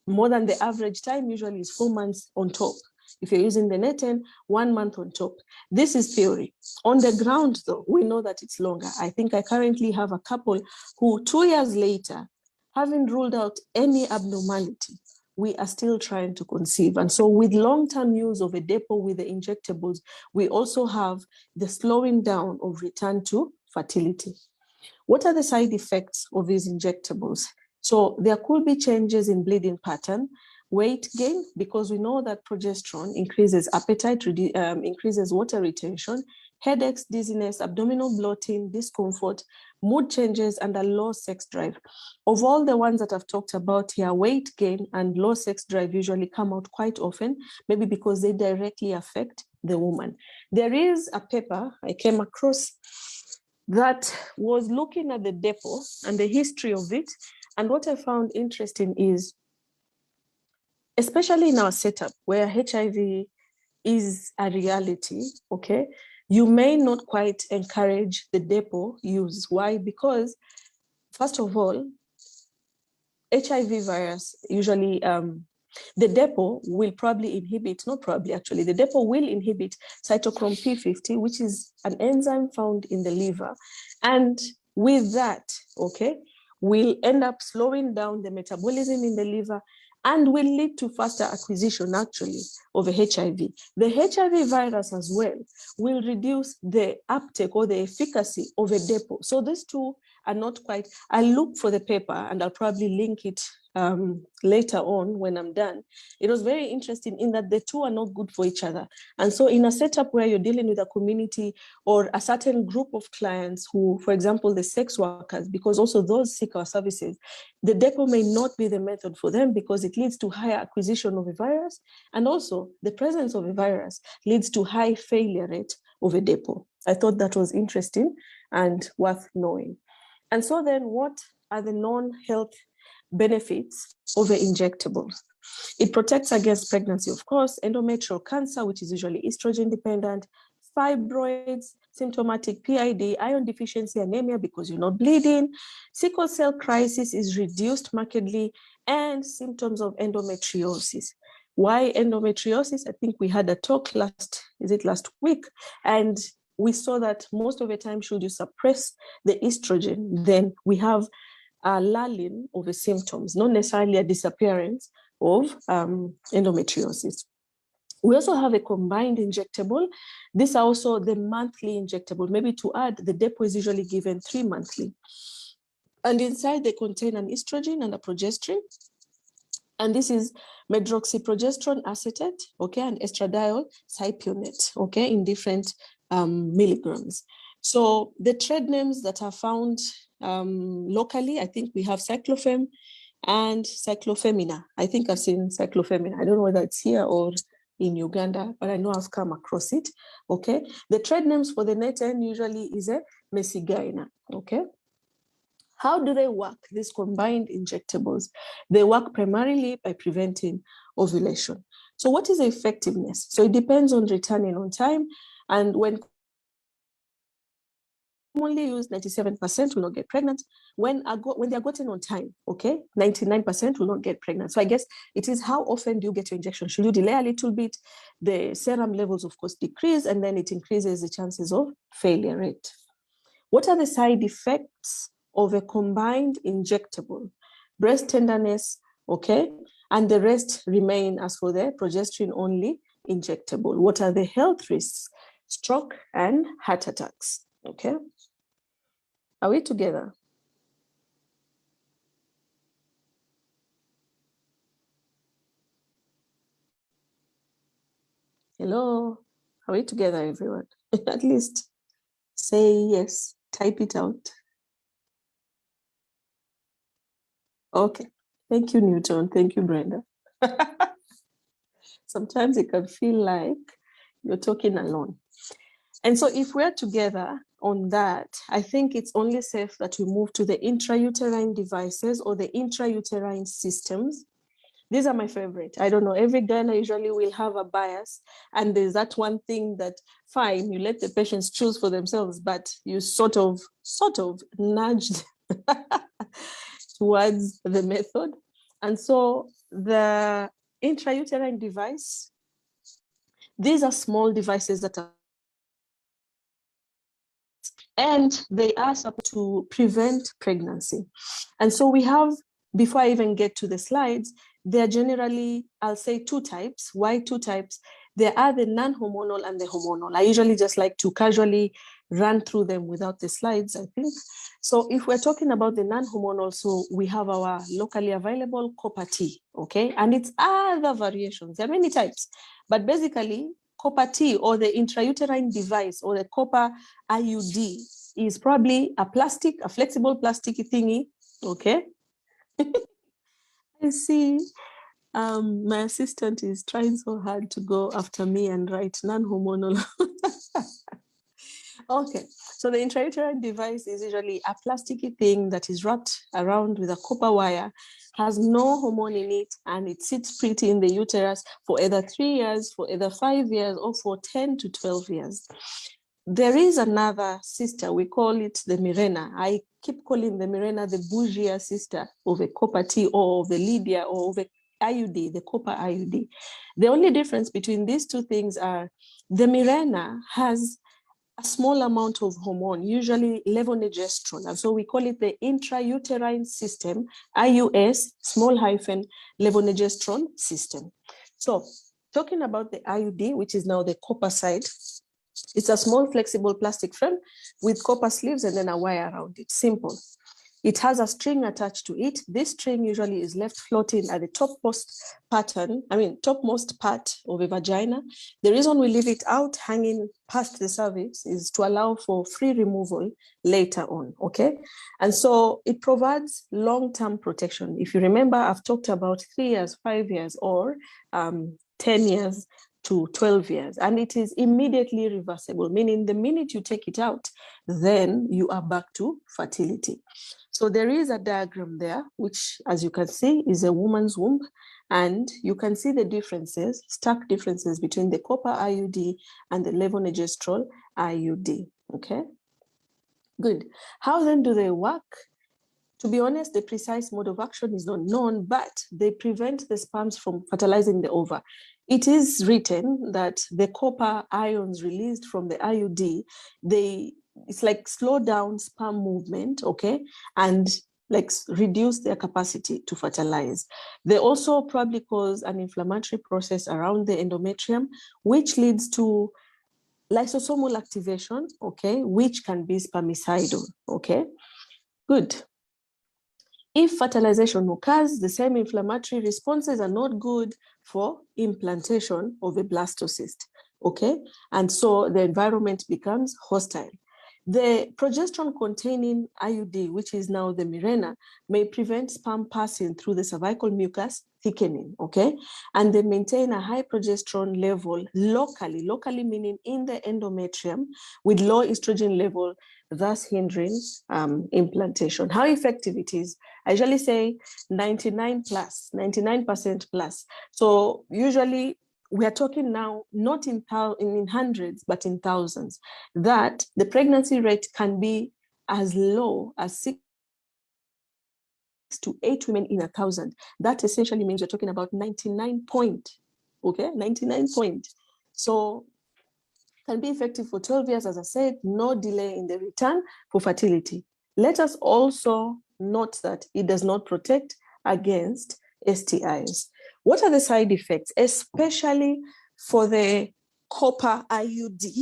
more than the average time usually is 4 months on top. If you're using the Neten, 1 month on top. This is theory. On the ground, though, we know that it's longer. I think I currently have a couple who 2 years later, having ruled out any abnormality, we are still trying to conceive. And so with long-term use of a Depo with the injectables, we also have the slowing down of return to fertility. What are the side effects of these injectables? So there could be changes in bleeding pattern, weight gain, because we know that progesterone increases appetite, increases water retention, headaches, dizziness, abdominal bloating, discomfort, mood changes, and a low sex drive. Of all the ones that I've talked about here, weight gain and low sex drive usually come out quite often, maybe because they directly affect the woman. There is a paper I came across that was looking at the Depo and the history of it. And what I found interesting is, especially in our setup where HIV is a reality, okay, you may not quite encourage the Depo use. Why? Because, first of all, HIV virus usually, the Depo will probably inhibit, not probably actually, the Depo will inhibit cytochrome P50, which is an enzyme found in the liver. And with that, okay, will end up slowing down the metabolism in the liver and will lead to faster acquisition, actually, of a HIV. The HIV virus as well will reduce the uptake or the efficacy of a Depo. So these two are not quite. I'll look for the paper and I'll probably link it later on when I'm done. It was very interesting in that the two are not good for each other. And so in a setup where you're dealing with a community or a certain group of clients who, for example, the sex workers, because also those seek our services, the Depo may not be the method for them because it leads to higher acquisition of a virus. And also the presence of a virus leads to high failure rate of a Depo. I thought that was interesting and worth knowing. And so then what are the non-health benefits of the injectables? It protects against pregnancy, of course, endometrial cancer, which is usually estrogen dependent, fibroids, symptomatic PID, iron deficiency, anemia because you're not bleeding, sickle cell crisis is reduced markedly, and symptoms of endometriosis. Why endometriosis? I think we had a talk last week, and we saw that most of the time, should you suppress the estrogen, then we have a lulling of the symptoms, not necessarily a disappearance of endometriosis. We also have a combined injectable. These are also the monthly injectable. Maybe to add, the depot is usually given 3 monthly. And inside they contain an estrogen and a progesterone. And this is medroxyprogesterone acetate, okay, and estradiol cypionate, okay, in different milligrams. So the trade names that are found locally, I think we have cyclophem and cyclophamina. I think I've seen cyclophamina. I don't know whether it's here or in Uganda, but I know I've come across it, okay? The trade names for the net end usually is a mesigina, okay? How do they work, these combined injectables? They work primarily by preventing ovulation. So what is the effectiveness? So it depends on returning on time, and when commonly used, 97% will not get pregnant. When they are gotten on time, okay, 99% will not get pregnant. So I guess it is how often do you get your injection? Should you delay a little bit? The serum levels, of course, decrease, and then it increases the chances of failure rate. What are the side effects of a combined injectable? Breast tenderness, okay, and the rest remain as for the progesterone only injectable. What are the health risks? Stroke and heart attacks, okay? Are we together? Hello, are we together, everyone? At least say yes, type it out. Okay, thank you, Newton. Thank you, Brenda. Sometimes it can feel like you're talking alone. And so if we're together on that, I think it's only safe that we move to the intrauterine devices or the intrauterine systems. These are my favorite. I don't know, every Ghana usually will have a bias, and there's that one thing that, fine, you let the patients choose for themselves, but you sort of nudge towards the method. And so the intrauterine device, these are small devices that are, and they are supposed to prevent pregnancy. And so we have, before I even get to the slides, there are generally, I'll say 2 types. Why 2 types? There are the non-hormonal and the hormonal. I usually just like to casually run through them without the slides, I think. So if we're talking about the non-hormonal, so we have our locally available copper T, okay? And it's other variations. There are many types, but basically copper T or the intrauterine device or the copper IUD is probably a flexible plastic thingy, okay? I see my assistant is trying so hard to go after me and write non-hormonal. Okay, so the intrauterine device is usually a plasticky thing that is wrapped around with a copper wire, has no hormone in it, and it sits pretty in the uterus for either 3 years, for either 5 years, or for 10 to 12 years. There is another sister, we call it the Mirena. I keep calling the Mirena the bougie sister of a copper T or of the Lydia or of a IUD, the copper IUD. The only difference between these 2 things are the Mirena has a small amount of hormone, usually levonorgestrone. And so we call it the intrauterine system, IUS, small hyphen, levonorgestrone system. So talking about the IUD, which is now the copper side, it's a small flexible plastic frame with copper sleeves and then a wire around it, simple. It has a string attached to it. This string usually is left floating at the topmost part of a vagina. The reason we leave it out hanging past the cervix is to allow for free removal later on, okay? And so it provides long-term protection. If you remember, I've talked about 3 years, 5 years, or 10 years to 12 years. And it is immediately reversible, meaning the minute you take it out, then you are back to fertility. So there is a diagram there, which, as you can see, is a woman's womb. And you can see the differences, stark differences between the copper IUD and the levonorgestrel IUD, okay? Good. How then do they work? To be honest, the precise mode of action is not known, but they prevent the sperms from fertilizing the ova. It is written that the copper ions released from the IUD, it's like slow down sperm movement, okay? And like reduce their capacity to fertilize. They also probably cause an inflammatory process around the endometrium, which leads to lysosomal activation, okay, which can be spermicidal, okay? Good. If fertilization occurs, the same inflammatory responses are not good for implantation of a blastocyst, okay? And so the environment becomes hostile. The progesterone-containing IUD, which is now the Mirena, may prevent sperm passing through the cervical mucus, thickening, okay? And they maintain a high progesterone level locally meaning in the endometrium, with low estrogen level, thus hindering implantation. How effective it is? I usually say 99% plus. So usually we are talking now not in hundreds, but in thousands, that the pregnancy rate can be as low as 6 to 8 women in 1,000. That essentially means we're talking about 99 point, okay? 99 point. So can be effective for 12 years, as I said, no delay in the return for fertility. Let us also note that it does not protect against STIs. What are the side effects, especially for the copper IUD?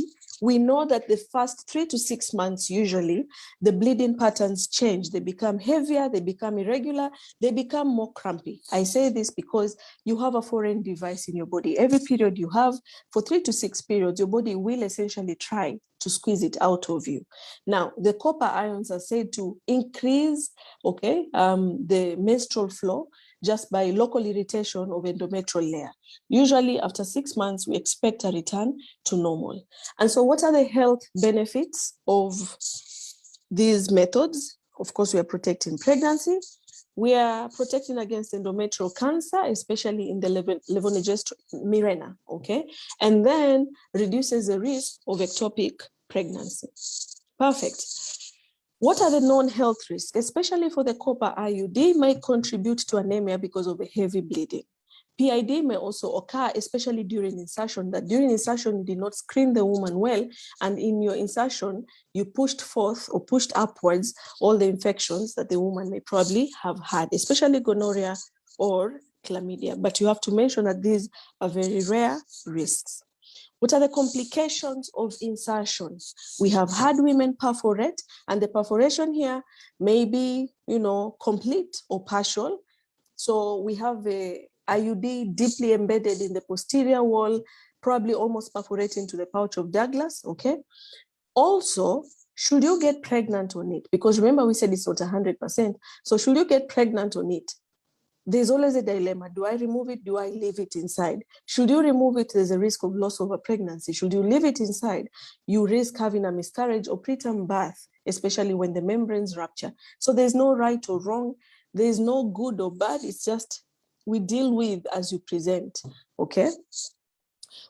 We know that the first 3 to 6 months, usually, the bleeding patterns change. They become heavier, they become irregular, they become more crampy. I say this because you have a foreign device in your body. Every period you have, for 3 to 6 periods, your body will essentially try to squeeze it out of you. Now, the copper ions are said to increase, okay, the menstrual flow just by local irritation of endometrial layer. Usually after 6 months, we expect a return to normal. And so what are the health benefits of these methods? Of course, we are protecting pregnancy. We are protecting against endometrial cancer, especially in the levonorgestrel Mirena, okay? And then reduces the risk of ectopic pregnancy. Perfect. What are the known health risks, especially for the copper IUD? May contribute to anemia because of a heavy bleeding. PID may also occur, especially during insertion, that during insertion, you did not screen the woman well, and in your insertion, you pushed forth or pushed upwards all the infections that the woman may probably have had, especially gonorrhea or chlamydia. But you have to mention that these are very rare risks. What are the complications of insertion? We have had women perforate, and the perforation here may be, complete or partial. So we have a IUD deeply embedded in the posterior wall, probably almost perforating to the pouch of Douglas, okay? Also, should you get pregnant on it? Because remember we said it's not 100%. So should you get pregnant on it? There's always a dilemma. Do I remove it? Do I leave it inside? Should you remove it, there's a risk of loss of a pregnancy. Should you leave it inside, you risk having a miscarriage or preterm birth, especially when the membranes rupture. So there's no right or wrong. There's no good or bad. It's just we deal with as you present, okay?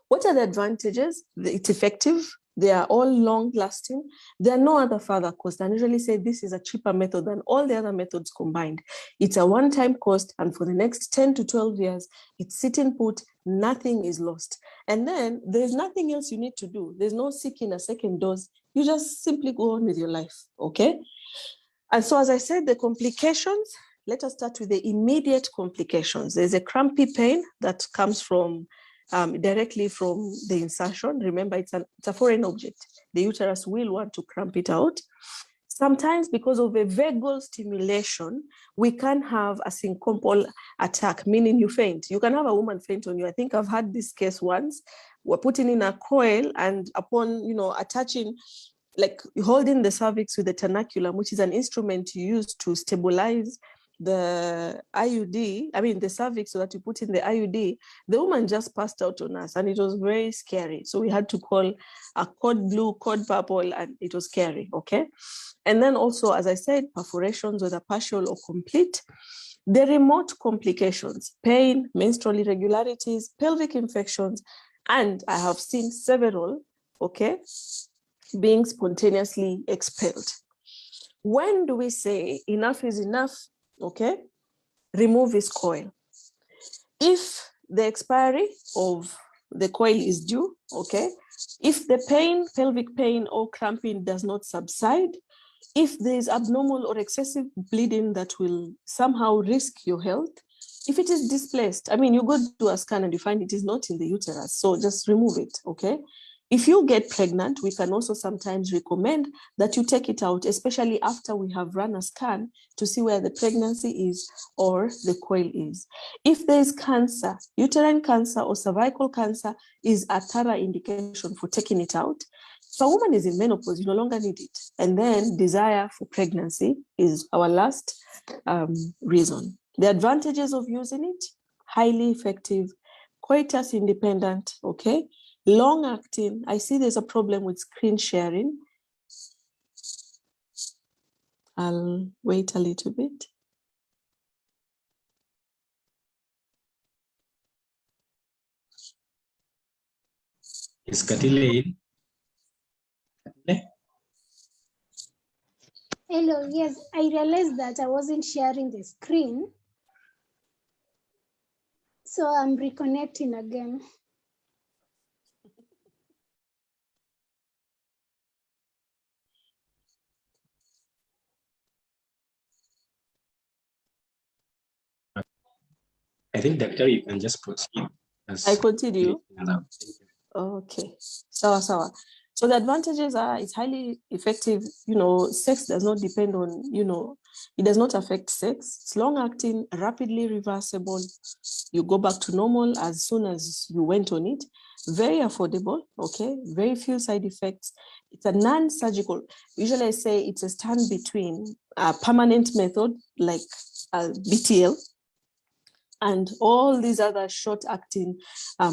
What are the advantages? It's effective. They are all long-lasting. There are no other further costs. I usually say this is a cheaper method than all the other methods combined. It's a one-time cost, and for the next 10 to 12 years, it's sitting put, nothing is lost. And then there's nothing else you need to do. There's no seeking a second dose. You just simply go on with your life, okay? And so as I said, the complications, let us start with the immediate complications. There's a crampy pain that comes from directly from the insertion. Remember, it's a foreign object. The uterus will want to cramp it out. Sometimes because of a vagal stimulation, we can have a syncopal attack, meaning you faint. You can have a woman faint on you. I think I've had this case once. We're putting in a coil, and upon, attaching, like holding the cervix with the tenaculum, which is an instrument you use to stabilize the IUD, I mean the cervix, so that you put in the IUD, the woman just passed out on us, and it was very scary. So we had to call a code blue, code purple, and it was scary, okay? And then also, as I said, perforations, whether partial or complete. The remote complications, pain, menstrual irregularities, pelvic infections, and I have seen several, okay, being spontaneously expelled. When do we say enough is enough, okay? Remove his coil. If the expiry of the coil is due, okay? If the pain, pelvic pain or cramping does not subside, if there is abnormal or excessive bleeding that will somehow risk your health, if it is displaced, I mean, you go to a scan and you find it is not in the uterus, so just remove it, okay? If you get pregnant, we can also sometimes recommend that you take it out, especially after we have run a scan to see where the pregnancy is or the coil is. If there is cancer, uterine cancer or cervical cancer is a thorough indication for taking it out. If a woman is in menopause, you no longer need it. And then desire for pregnancy is our last reason. The advantages of using it, highly effective, coitus independent, okay? Long acting. I see there's a problem with screen sharing. I'll wait a little bit. Is Katile in? Katile? Hello, yes, I realized that I wasn't sharing the screen. So I'm reconnecting again. I think, Doctor, you can just proceed. I continue. Thank you. Okay, sawa. So the advantages are it's highly effective. You know, sex does not depend on, you know, it does not affect sex. It's long acting, rapidly reversible. You go back to normal as soon as you went on it. Very affordable, okay? Very few side effects. It's a non-surgical. Usually I say it's a stand between a permanent method like BTL and all these other short-acting,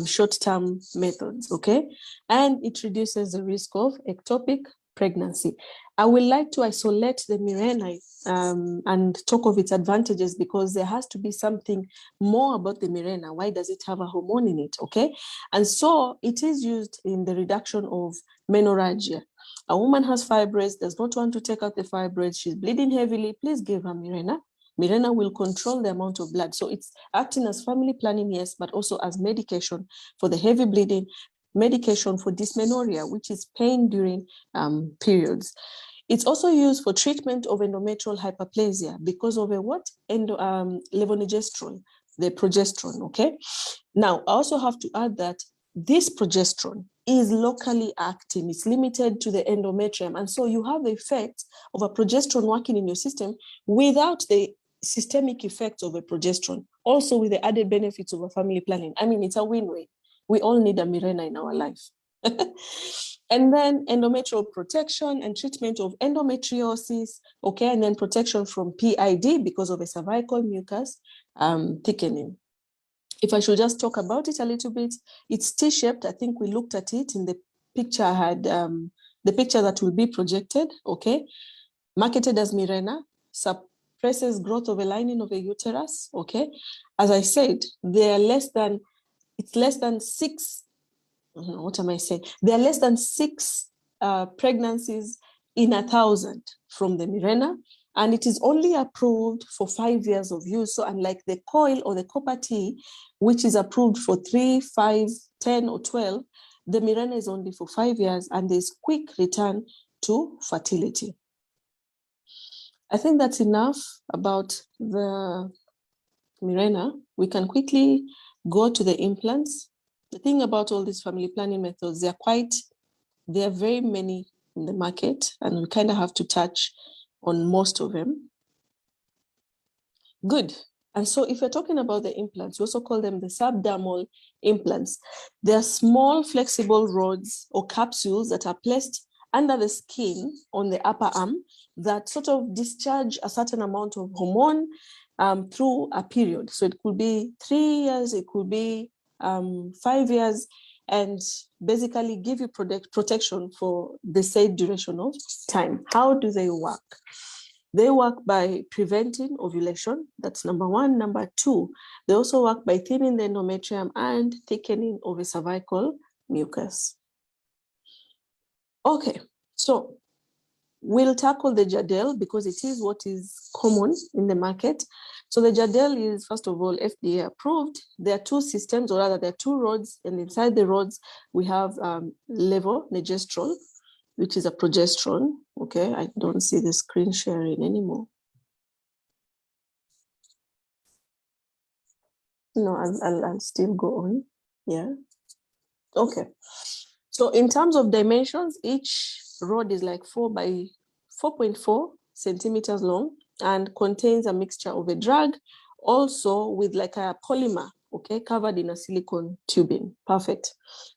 short-term methods, okay? And it reduces the risk of ectopic pregnancy. I would like to isolate the Mirena and talk of its advantages because there has to be something more about the Mirena. Why does it have a hormone in it, okay? And so it is used in the reduction of menorrhagia. A woman has fibroids, does not want to take out the fibroids, she's bleeding heavily, please give her Mirena. Mirena will control the amount of blood. So it's acting as family planning, yes, but also as medication for the heavy bleeding, medication for dysmenorrhea, which is pain during periods. It's also used for treatment of endometrial hyperplasia because of a what? Levonorgestrel, the progesterone, okay? Now, I also have to add that this progesterone is locally acting. It's limited to the endometrium. And so you have the effect of a progesterone working in your system without the systemic effects of a progesterone, also with the added benefits of a family planning. I mean, it's a win-win. We all need a Mirena in our life. And then endometrial protection and treatment of endometriosis, okay, and then protection from PID because of a cervical mucus thickening. If I should just talk about it a little bit, it's T-shaped. I think we looked at it in the picture I had, the picture that will be projected, okay? Marketed as Mirena, suppresses growth of a lining of a uterus, okay? As I said, they are less than 6, what am I saying? There are less than 6 pregnancies in 1,000 from the Mirena, and it is only approved for 5 years of use. So unlike the coil or the copper T, which is approved for 3, 5, 10, or 12, the Mirena is only for 5 years, and there's quick return to fertility. I think that's enough about the Mirena. We can quickly go to the implants. The thing about all these family planning methods, there are very many in the market, and we kind of have to touch on most of them. Good. And so if you're talking about the implants, we also call them the subdermal implants. They're small flexible rods or capsules that are placed under the skin on the upper arm that sort of discharge a certain amount of hormone through a period. So it could be 3 years, it could be 5 years, and basically give you protection for the said duration of time. How do they work? They work by preventing ovulation. That's number one. Number two, they also work by thinning the endometrium and thickening of the cervical mucus. Okay, so we'll tackle the Jadel because it is what is common in the market. So the Jadel is, first of all, FDA approved. There are two systems, or rather there are two rods, and inside the rods, we have levonorgestrel, which is a progesterone. Okay, I don't see the screen sharing anymore. No, I'll still go on. Yeah. Okay. So in terms of dimensions, each rod is like 4 by 4.4 centimeters long and contains a mixture of a drug, also with like a polymer, okay, covered in a silicone tubing. Perfect.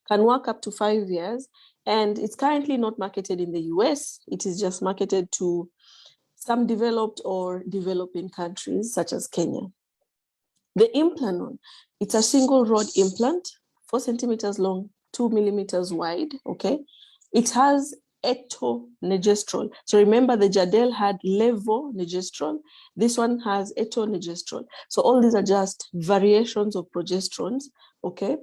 Can work up to 5 years, and it's currently not marketed in the US. It is just marketed to some developed or developing countries such as Kenya. The implant, it's a single rod implant, 4 centimeters long, 2 millimeters wide, okay? It has etonogestrel. So remember the Jadel had levonorgestrel. This one has etonogestrel. So all these are just variations of progesterones, okay?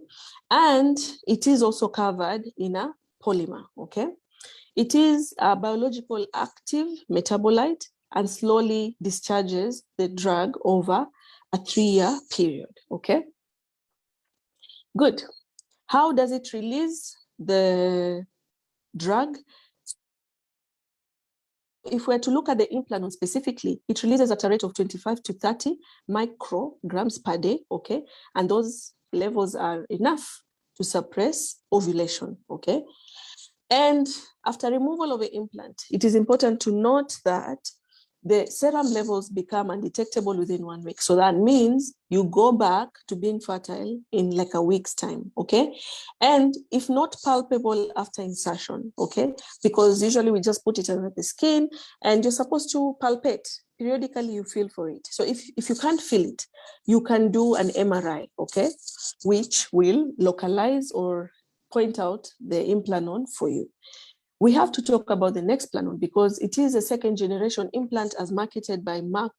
And it is also covered in a polymer, okay? It is a biological active metabolite and slowly discharges the drug over a 3-year period, okay? Good. How does it release the drug? If we're to look at the implant specifically, it releases at a rate of 25 to 30 micrograms per day, okay? And those levels are enough to suppress ovulation, okay? And after removal of the implant, it is important to note that the serum levels become undetectable within 1 week. So that means you go back to being fertile in like a week's time, okay? And if not palpable after insertion, okay? Because usually we just put it under the skin and you're supposed to palpate. Periodically you feel for it. So if you can't feel it, you can do an MRI, okay? Which will localize or point out the implant for you. We have to talk about the next planon because it is a second generation implant as marketed by Merck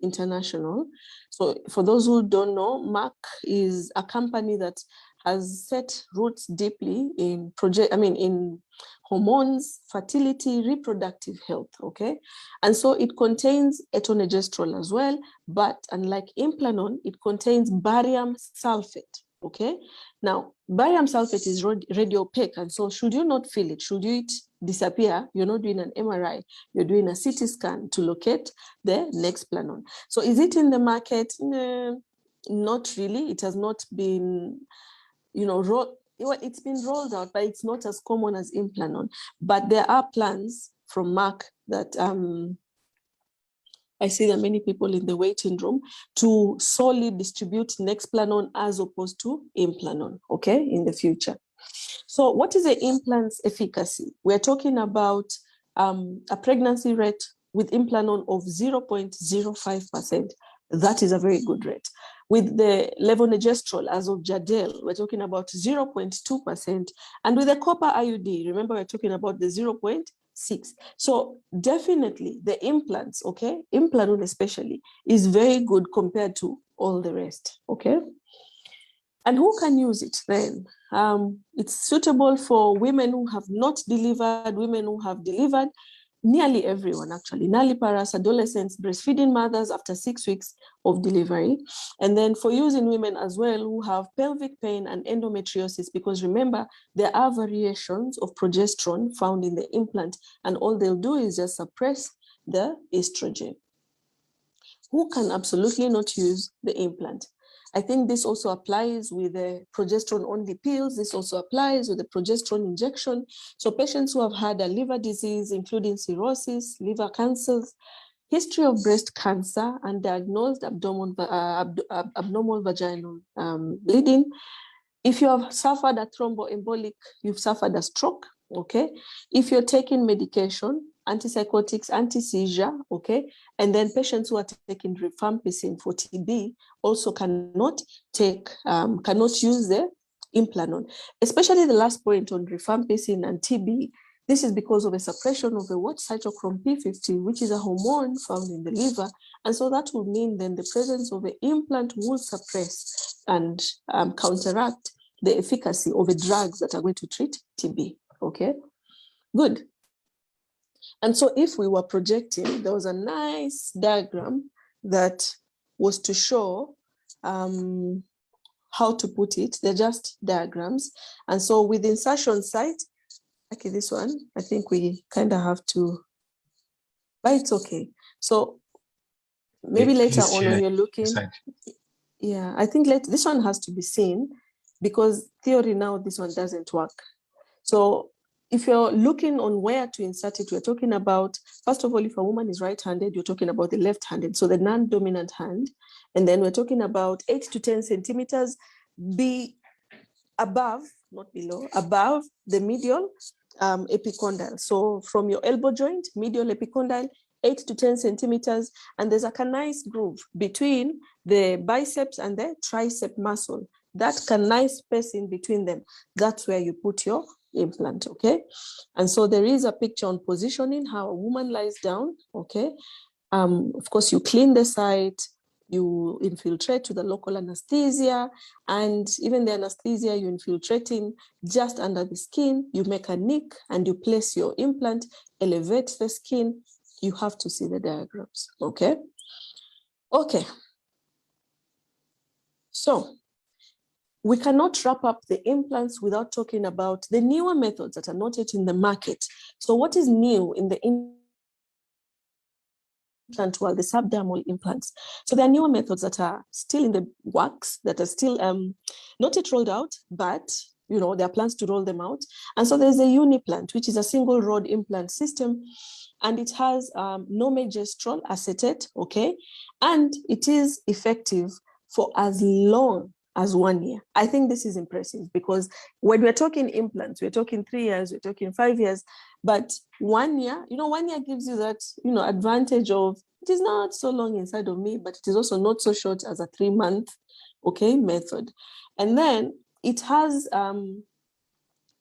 International. So for those who don't know, Merck is a company that has set roots deeply in in hormones, fertility, reproductive health, okay? And so it contains etonogestrel as well, but unlike Implanon, it contains barium sulfate. Okay, now barium sulfate is radiopaque, and so should you not feel it, should it disappear, you're not doing an MRI, you're doing a CT scan to locate the next planon. So is it in the market? Not really. It has not been, it's been rolled out, but it's not as common as Implanon. But there are plans from Merck that I see there are many people in the waiting room to solely distribute Nexplanon as opposed to Implanon, okay, in the future. So what is the implant's efficacy? We're talking about a pregnancy rate with Implanon of 0.05%. That is a very good rate. With the levonorgestrel as of Jadel, we're talking about 0.2%. And with the copper IUD, remember we're talking about the 0.6. So definitely the implants, okay, Implanon especially, is very good compared to all the rest, okay? And who can use it then? It's suitable for women who have not delivered, women who have delivered, nearly everyone actually, nulliparous, adolescents, breastfeeding mothers after 6 weeks of delivery. And then for use in women as well who have pelvic pain and endometriosis, because remember, there are variations of progesterone found in the implant, and all they'll do is just suppress the estrogen. Who can absolutely not use the implant? I think this also applies with the progesterone-only pills. This also applies with the progesterone injection. So patients who have had a liver disease, including cirrhosis, liver cancers, history of breast cancer, and diagnosed abnormal vaginal bleeding. If you have suffered a thromboembolic, you've suffered a stroke, okay? If you're taking medication antipsychotics, anti-seizure, okay? And then patients who are taking rifampicin for TB also cannot use the implant, especially the last point on rifampicin and TB. This is because of a suppression of the cytochrome P50, which is a hormone found in the liver. And so that will mean then the presence of the implant will suppress and counteract the efficacy of the drugs that are going to treat TB, okay? Good. And so if we were projecting, there was a nice diagram that was to show how to put it. They're just diagrams. And so with the insertion site, okay, this one, I think we kind of have to, but it's okay. So maybe later on when you're looking, yeah, I think this one has to be seen because theory now, this one doesn't work. So if you're looking on where to insert it, we're talking about, first of all, if a woman is right-handed, you're talking about the left-handed, so the non-dominant hand. And then we're talking about 8 to 10 centimeters be above, not below, above the medial epicondyle. So from your elbow joint, medial epicondyle, 8 to 10 centimeters, and there's like a nice groove between the biceps and the tricep muscle. That nice space in between them, that's where you put your implant, okay? And so there is a picture on positioning, how a woman lies down, okay? Of course, you clean the site, you infiltrate to the local anesthesia, and even the anesthesia, you're infiltrating just under the skin, you make a nick and you place your implant, elevate the skin. You have to see the diagrams, okay? Okay. So we cannot wrap up the implants without talking about the newer methods that are not yet in the market. So what is new in the implant world, the subdermal implants? So there are newer methods that are still in the works, that are still not yet rolled out, but you know, there are plans to roll them out. And so there's a Uniplant, which is a single rod implant system, and it has no megestrol acetate, okay? And it is effective for as long as 1 year. I think this is impressive because when we're talking implants, we're talking 3 years, we're talking 5 years, but 1 year, you know, 1 year gives you that, you know, advantage of, it is not so long inside of me, but it is also not so short as a 3-month, okay, method. And then it has,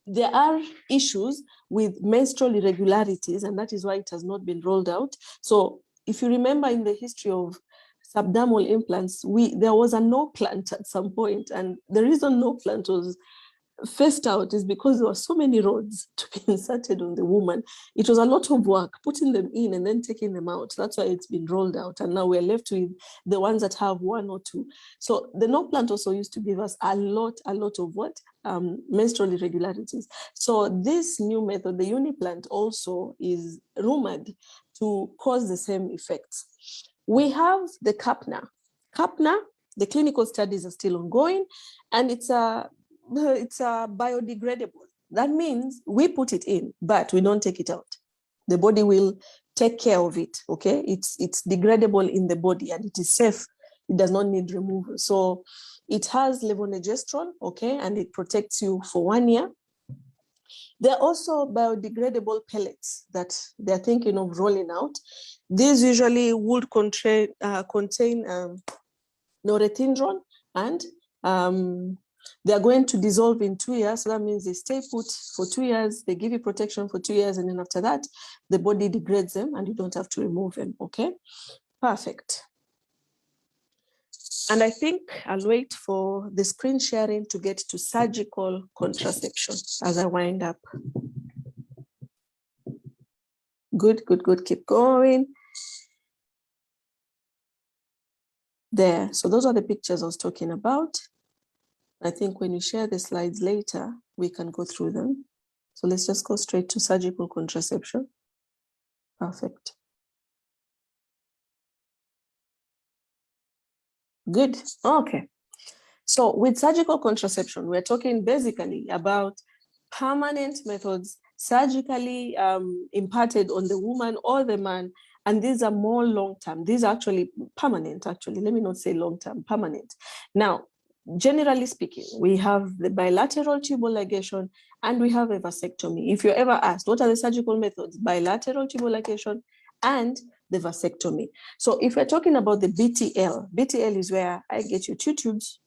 there are issues with menstrual irregularities, and that is why it has not been rolled out. So if you remember in the history of subdermal implants, there was a no plant at some point, and the reason no plant was phased out is because there were so many rods to be inserted on the woman. It was a lot of work putting them in and then taking them out. That's why it's been rolled out, and now we're left with the ones that have 1 or 2. So the no plant also used to give us a lot of what? Menstrual irregularities. So this new method, the Uniplant, also is rumored to cause the same effects. We have the Kapna. Kapna, the clinical studies are still ongoing, and it's a biodegradable. That means we put it in, but we don't take it out. The body will take care of it, okay? It's degradable in the body and it is safe. It does not need removal. So it has levonorgestrel, okay? And it protects you for 1 year. There are also biodegradable pellets that they're thinking of rolling out. These usually would contain norethindrone, and they are going to dissolve in 2 years. So that means they stay put for 2 years, they give you protection for 2 years, and then after that, the body degrades them and you don't have to remove them, okay? Perfect. And I think I'll wait for the screen sharing to get to surgical contraception as I wind up. Good, keep going. There, so those are the pictures I was talking about. I think when you share the slides later, we can go through them. So let's just go straight to surgical contraception. Perfect. Good, okay. So with surgical contraception, we're talking basically about permanent methods surgically imparted on the woman or the man. And these are more long-term. These are actually permanent, actually. Let me not say long-term, permanent. Now, generally speaking, we have the bilateral tubal ligation and we have a vasectomy. If you're ever asked, what are the surgical methods? Bilateral tubal ligation and the vasectomy. So if we're talking about the BTL, BTL is where I get you 2 tubes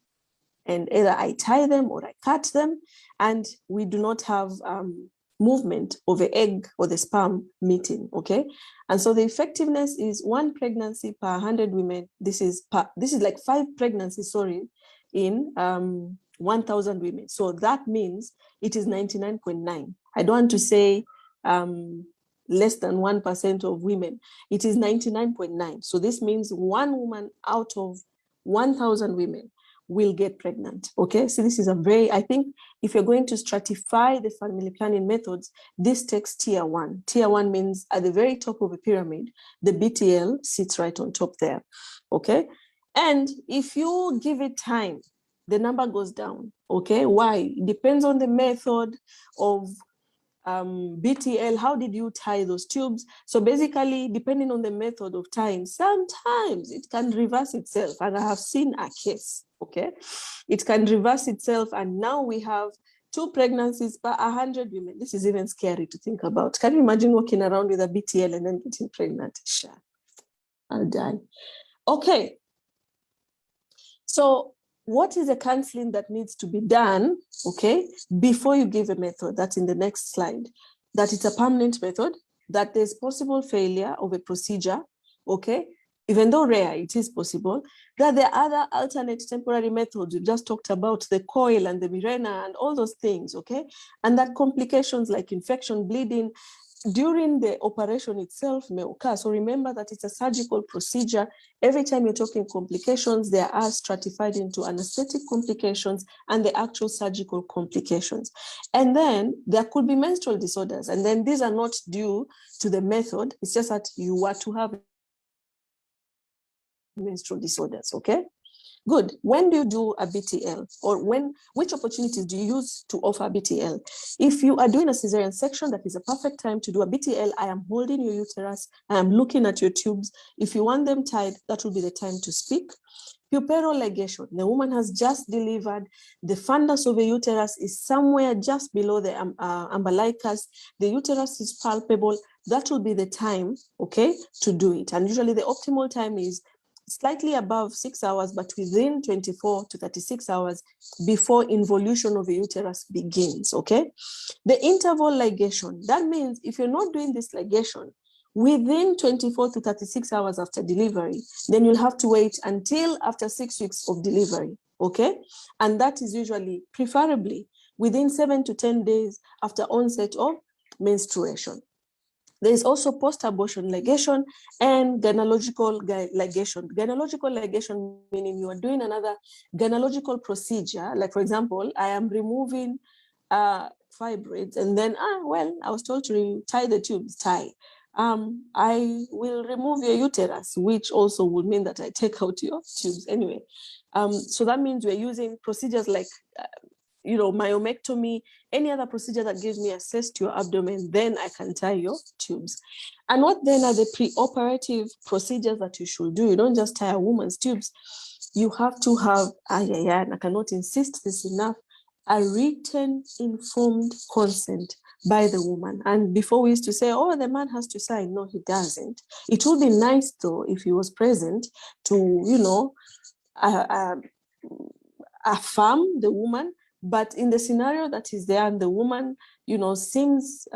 and either I tie them or I cut them, and we do not have movement of the egg or the sperm meeting, okay? And so the effectiveness is 1 pregnancy per 100 women. This is like 5 pregnancies, sorry, in 1,000 women. So that means it is 99.9. I don't want to say less than 1% of women. It is 99.9. So this means 1 woman out of 1,000 women will get pregnant, okay? So this is a very, I think if you're going to stratify the family planning methods, this takes tier 1. Tier 1 means at the very top of a pyramid, the BTL sits right on top there, okay? And if you give it time, the number goes down, okay? Why? It depends on the method of BTL, how did you tie those tubes? So basically, depending on the method of tying, sometimes it can reverse itself. And I have seen a case, okay? It can reverse itself. And now we have 2 pregnancies per 100 women. This is even scary to think about. Can you imagine walking around with a BTL and then getting pregnant? Sure, I'll die. Okay. So what is the counseling that needs to be done, okay, before you give a method? That's in the next slide. That it's a permanent method, that there's possible failure of a procedure, okay, even though rare, it is possible, that there are other alternate temporary methods. We just talked about the coil and the Mirena and all those things, okay, and that complications like infection, bleeding, during the operation itself may occur. So remember that it's a surgical procedure. Every time you're talking complications, they are stratified into anesthetic complications and the actual surgical complications. And then there could be menstrual disorders. And then these are not due to the method. It's just that you were to have menstrual disorders, okay? Good. When do you do a BTL, or which opportunities do you use to offer BTL? If you are doing a cesarean section, that is a perfect time to do a BTL. I am holding your uterus. I am looking at your tubes. If you want them tied, that will be the time to speak. Puerperal ligation. The woman has just delivered. The fundus of the uterus is somewhere just below the umbilicus. The uterus is palpable. That will be the time, okay, to do it. And usually the optimal time is slightly above 6 hours, but within 24 to 36 hours before involution of the uterus begins, okay? The interval ligation, that means if you're not doing this ligation within 24 to 36 hours after delivery, then you'll have to wait until after 6 weeks of delivery, okay? And that is usually, preferably, within 7 to 10 days after onset of menstruation. There is also post-abortion ligation and gynecological ligation. Gynecological ligation meaning you are doing another gynecological procedure. Like, for example, I am removing fibroids, and then, I was told to tie the tubes, tie. I will remove your uterus, which also would mean that I take out your tubes anyway. So that means we're using procedures like myomectomy, any other procedure that gives me access to your abdomen, then I can tie your tubes. And what then are the preoperative procedures that you should do? You don't just tie a woman's tubes. You have to have, and I cannot insist this enough, a written informed consent by the woman. And before we used to say, oh, the man has to sign. No, he doesn't. It would be nice though if he was present to, affirm the woman. But in the scenario that is there and the woman, seems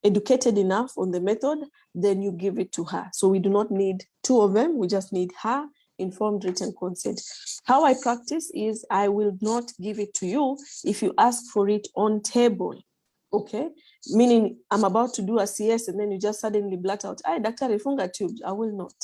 educated enough on the method, then you give it to her. So we do not need 2 of them. We just need her informed written consent. How I practice is I will not give it to you if you ask for it on table, okay? Meaning I'm about to do a CS and then you just suddenly blurt out, Dr. Rifunga tubes. I will not,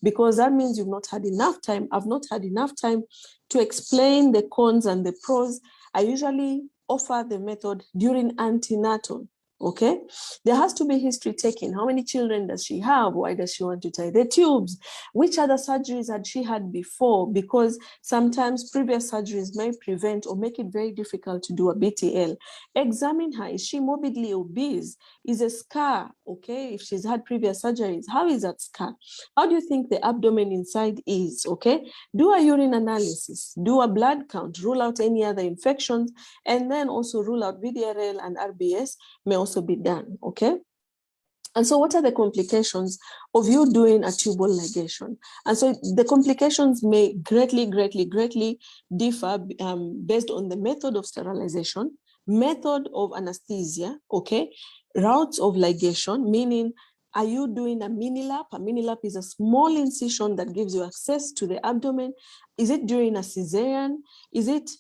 because that means you've not had enough time. I've not had enough time to explain the cons and the pros. I usually offer the method during antenatal, Okay, there has to be history taken. How many children does she have? Why does she want to tie the tubes? Which other surgeries had she had before? Because sometimes previous surgeries may prevent or make it very difficult to do a BTL. Examine her. Is she morbidly obese? Is a scar, okay? If she's had previous surgeries, how is that scar? How do you think the abdomen inside is, okay? Do a urine analysis, do a blood count, rule out any other infections, and then also rule out VDRL and RBS may also be done, okay? And so what are the complications of you doing a tubal ligation? And so the complications may greatly differ based on the method of sterilization, method of anesthesia, okay? Routes of ligation, meaning, are you doing a mini lap? A mini lap is a small incision that gives you access to the abdomen. Is it during a cesarean? Is it,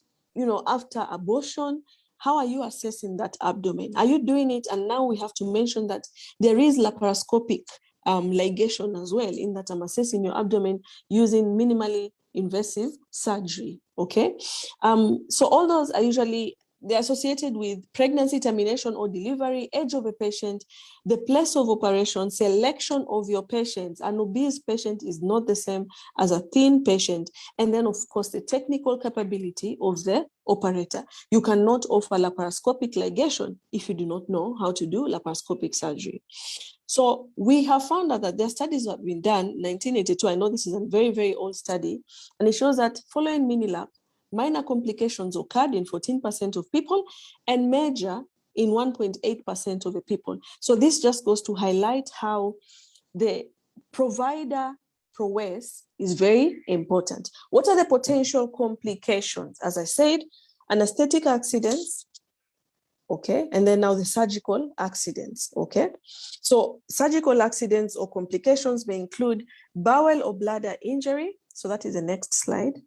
after abortion? How are you assessing that abdomen? Are you doing it? And now we have to mention that there is laparoscopic ligation as well, in that I'm assessing your abdomen using minimally invasive surgery, okay? So all those are usually, they're associated with pregnancy, termination or delivery, age of a patient, the place of operation, selection of your patients. An obese patient is not the same as a thin patient. And then, of course, the technical capability of the operator. You cannot offer laparoscopic ligation if you do not know how to do laparoscopic surgery. So we have found out that there are studies that have been done, 1982. I know this is a very old study, and it shows that following mini-lap, minor complications occurred in 14% of people and major in 1.8% of the people. So this just goes to highlight how the provider prowess is very important. What are the potential complications? As I said, anesthetic accidents, okay, and then now the surgical accidents, okay? So surgical accidents or complications may include bowel or bladder injury. So that is the next slide.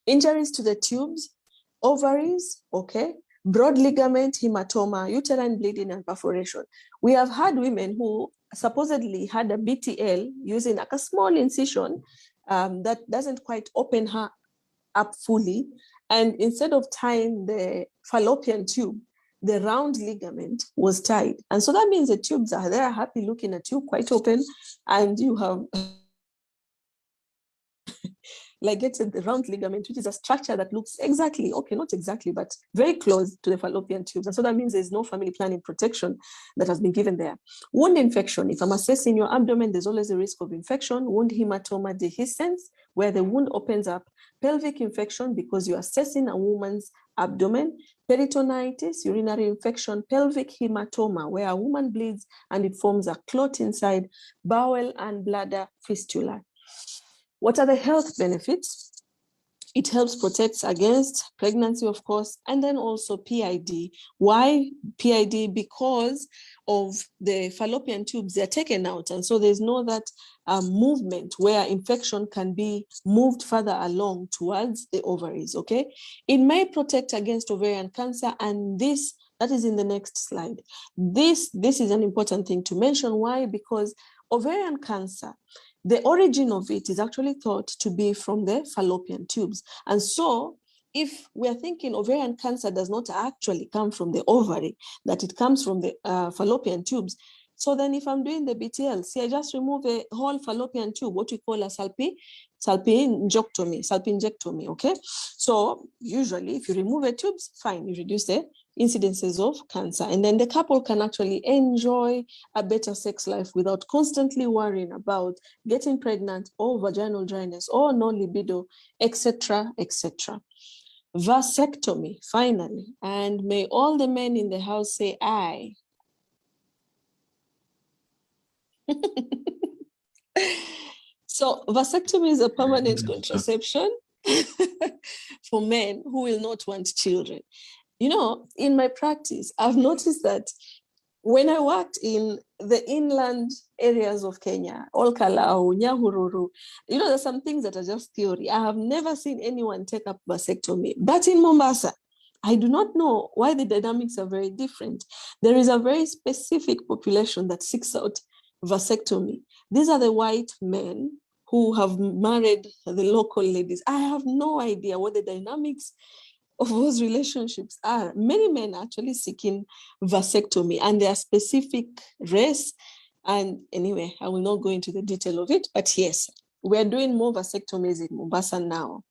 Injuries to the tubes, ovaries, okay, broad ligament, hematoma, uterine bleeding, and perforation. We have had women who supposedly had a BTL using like a small incision that doesn't quite open her up fully. And instead of tying the fallopian tube, the round ligament was tied. And so that means the tubes are there, happy looking at you, quite open, and you have ligated the round ligament, which is a structure that looks exactly, okay, not exactly, but very close to the fallopian tubes. And so that means there's no family planning protection that has been given there. Wound infection. If I'm assessing your abdomen, there's always a risk of infection. Wound hematoma dehiscence, where the wound opens up. Pelvic infection, because you're assessing a woman's abdomen. Peritonitis, urinary infection. Pelvic hematoma, where a woman bleeds and it forms a clot inside. Bowel and bladder fistula. What are the health benefits? It helps protect against pregnancy, of course, and then also PID. Why PID? Because of the fallopian tubes, they're taken out. And so there's no that movement where infection can be moved further along towards the ovaries, okay? It may protect against ovarian cancer, and that is in the next slide. This is an important thing to mention. Why? Because ovarian cancer, the origin of it is actually thought to be from the fallopian tubes. And so if we're thinking ovarian cancer does not actually come from the ovary, that it comes from the fallopian tubes, so then if I'm doing the BTL, see, I just remove a whole fallopian tube, what we call a salpingectomy, okay? So usually if you remove the tubes, fine, you reduce the incidences of cancer. And then the couple can actually enjoy a better sex life without constantly worrying about getting pregnant or vaginal dryness or no libido, etc., etc. Vasectomy, finally. And may all the men in the house say aye. So vasectomy is a permanent contraception for men who will not want children. In my practice, I've noticed that when I worked in the inland areas of Kenya, Olkalau, Nyahururu, there's some things that are just theory. I have never seen anyone take up vasectomy. But in Mombasa, I do not know why the dynamics are very different. There is a very specific population that seeks out vasectomy. These are the white men who have married the local ladies. I have no idea what the dynamics of those relationships are many men are actually seeking vasectomy, and their specific race. And anyway, I will not go into the detail of it, but yes, we're doing more vasectomies in Mombasa now.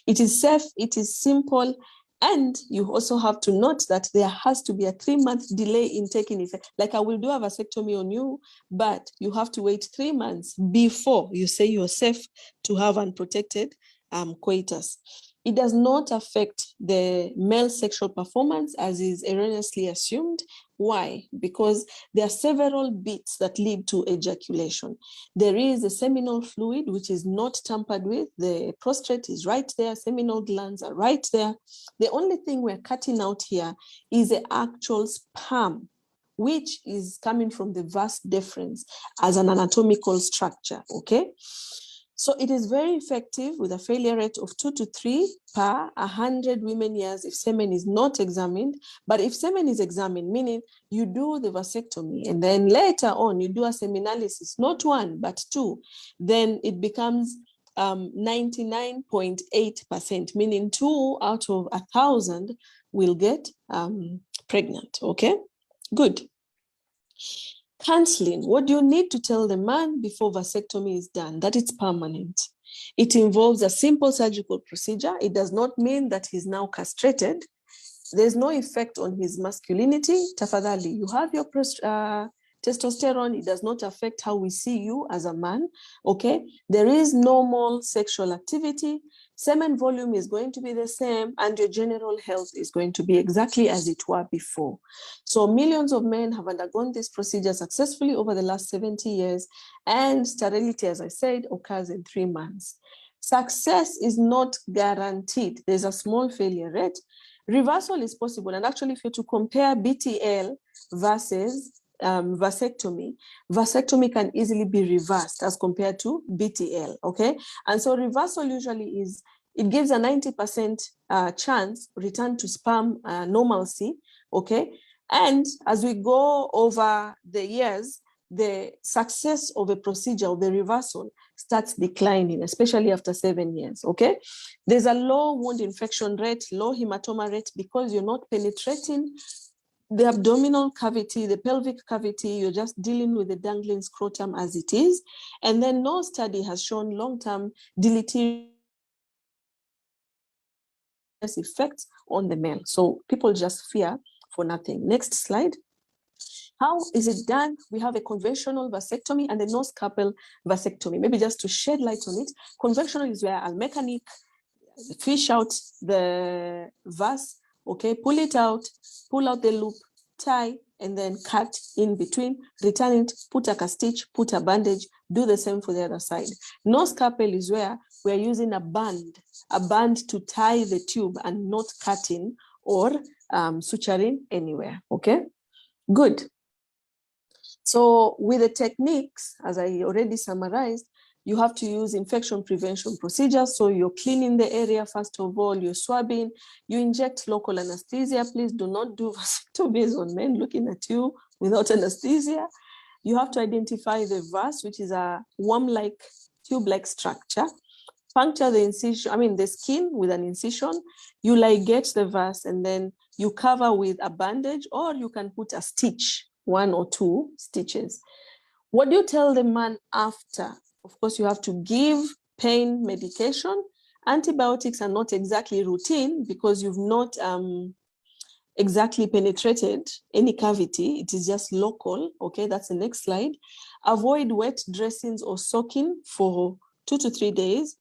It is safe, it is simple, and you also have to note that there has to be a 3-month delay in taking effect. Like I will do a vasectomy on you, but you have to wait 3 months before you say you're safe to have unprotected coitus. It does not affect the male sexual performance as is erroneously assumed. Why? Because there are several bits that lead to ejaculation. There is the seminal fluid, which is not tampered with. The prostate is right there. Seminal glands are right there. The only thing we're cutting out here is the actual sperm, which is coming from the vas deferens as an anatomical structure, okay? So it is very effective with a failure rate of 2 to 3 per 100 women years if semen is not examined. But if semen is examined, meaning you do the vasectomy and then later on you do a seminalysis, not 1, but 2, then it becomes 99.8%, meaning 2 out of 1,000 will get pregnant, okay? Good. Counseling, what do you need to tell the man before vasectomy is done? That it's permanent. It involves a simple surgical procedure. It does not mean that he's now castrated. There's no effect on his masculinity. Tafadhali, you have your testosterone. It does not affect how we see you as a man, okay? There is normal sexual activity. Semen volume is going to be the same, and your general health is going to be exactly as it were before. So millions of men have undergone this procedure successfully over the last 70 years, and sterility, as I said, occurs in 3 months. Success is not guaranteed. There's a small failure rate. Reversal is possible, and actually if you're to compare BTL versus vasectomy can easily be reversed as compared to BTL, okay? And so reversal usually is, it gives a 90% chance return to sperm normalcy, okay? And as we go over the years, the success of a procedure, of the reversal, starts declining, especially after 7 years, okay? There's a low wound infection rate, low hematoma rate, because you're not penetrating the abdominal cavity, the pelvic cavity, you're just dealing with the dangling scrotum as it is. And then no study has shown long-term deleterious effects on the male. So people just fear for nothing. Next slide. How is it done? We have a conventional vasectomy and a no-scalpel vasectomy. Maybe just to shed light on it. Conventional is where I'll mechanic, fish out the vas, okay, pull it out, pull out the loop, tie, and then cut in between, return it, put a stitch, put a bandage, do the same for the other side. No scalpel is where we're using a band to tie the tube and not cutting or suturing anywhere, okay? Good. So with the techniques, as I already summarized, you have to use infection prevention procedures. So you're cleaning the area, first of all, you're swabbing, you inject local anesthesia. Please do not do vasectomies on men looking at you without anesthesia. You have to identify the vas, which is a worm-like, tube-like structure. Puncture the incision, the skin with an incision. You ligate the vas and then you cover with a bandage, or you can put a stitch, 1 or 2 stitches. What do you tell the man after? Of course, you have to give pain medication. Antibiotics are not exactly routine because you've not exactly penetrated any cavity. It is just local. Okay, that's the next slide. Avoid wet dressings or soaking for 2 to 3 days.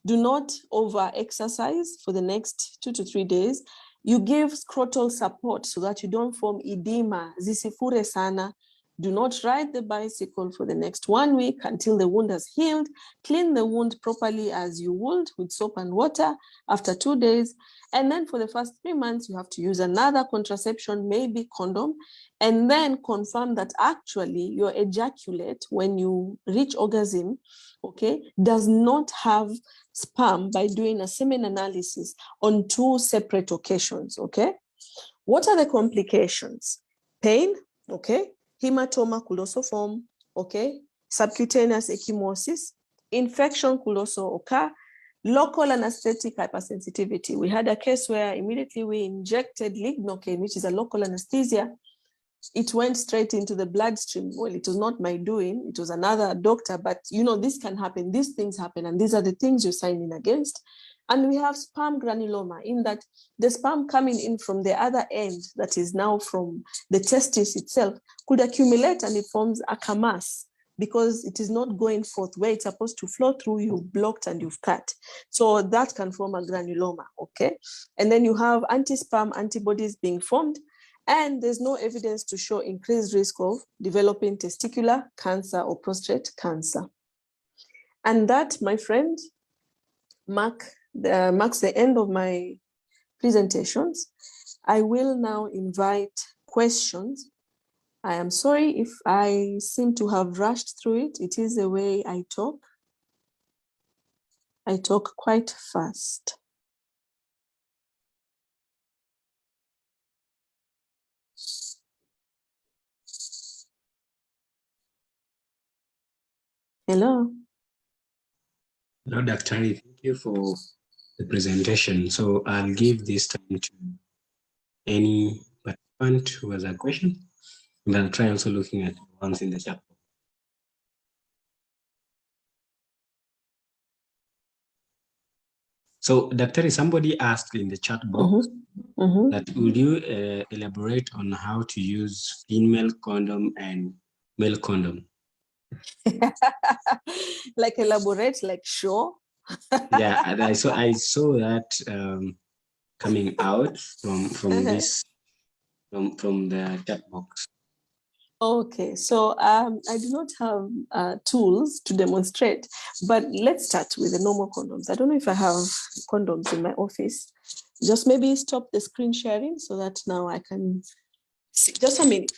Do not over-exercise for the next 2 to 3 days. You give scrotal support so that you don't form edema. Zisifure sana. Do not ride the bicycle for the next 1 week until the wound has healed. Clean the wound properly as you would with soap and water after 2 days. And then for the first 3 months, you have to use another contraception, maybe condom, and then confirm that actually your ejaculate when you reach orgasm, okay, does not have sperm by doing a semen analysis on 2 separate occasions, okay? What are the complications? Pain, okay? Hematoma could also form, okay? Subcutaneous ecchymosis. Infection could also occur. Local anesthetic hypersensitivity. We had a case where immediately we injected lignocaine, which is a local anesthesia. It went straight into the bloodstream. Well, it was not my doing, it was another doctor, but you know, this can happen, these things happen, and these are the things you're signing against. And we have sperm granuloma, in that the sperm coming in from the other end, that is now from the testis itself, could accumulate and it forms a mass, because it is not going forth where it's supposed to flow through. You've blocked and you've cut. So that can form a granuloma, okay? And then you have anti-sperm antibodies being formed, and there's no evidence to show increased risk of developing testicular cancer or prostate cancer. And that, my friend, marks the end of my presentations. I will now invite questions. I am sorry if I seem to have rushed through it. It is the way I talk. I talk quite fast. Hello. Hello, Dr. Thank you for the presentation. So I'll give this time to any participant who has a question, and I'll try also looking at the ones in the chat. So, Dr. Somebody asked in the chat box that would you elaborate on how to use female condom and male condom? Like elaborate, like show? Yeah, and I saw that coming out from this from the chat box. Okay, so I do not have tools to demonstrate, but let's start with the normal condoms. I don't know if I have condoms in my office. Just maybe stop the screen sharing so that now I can see. Just a minute.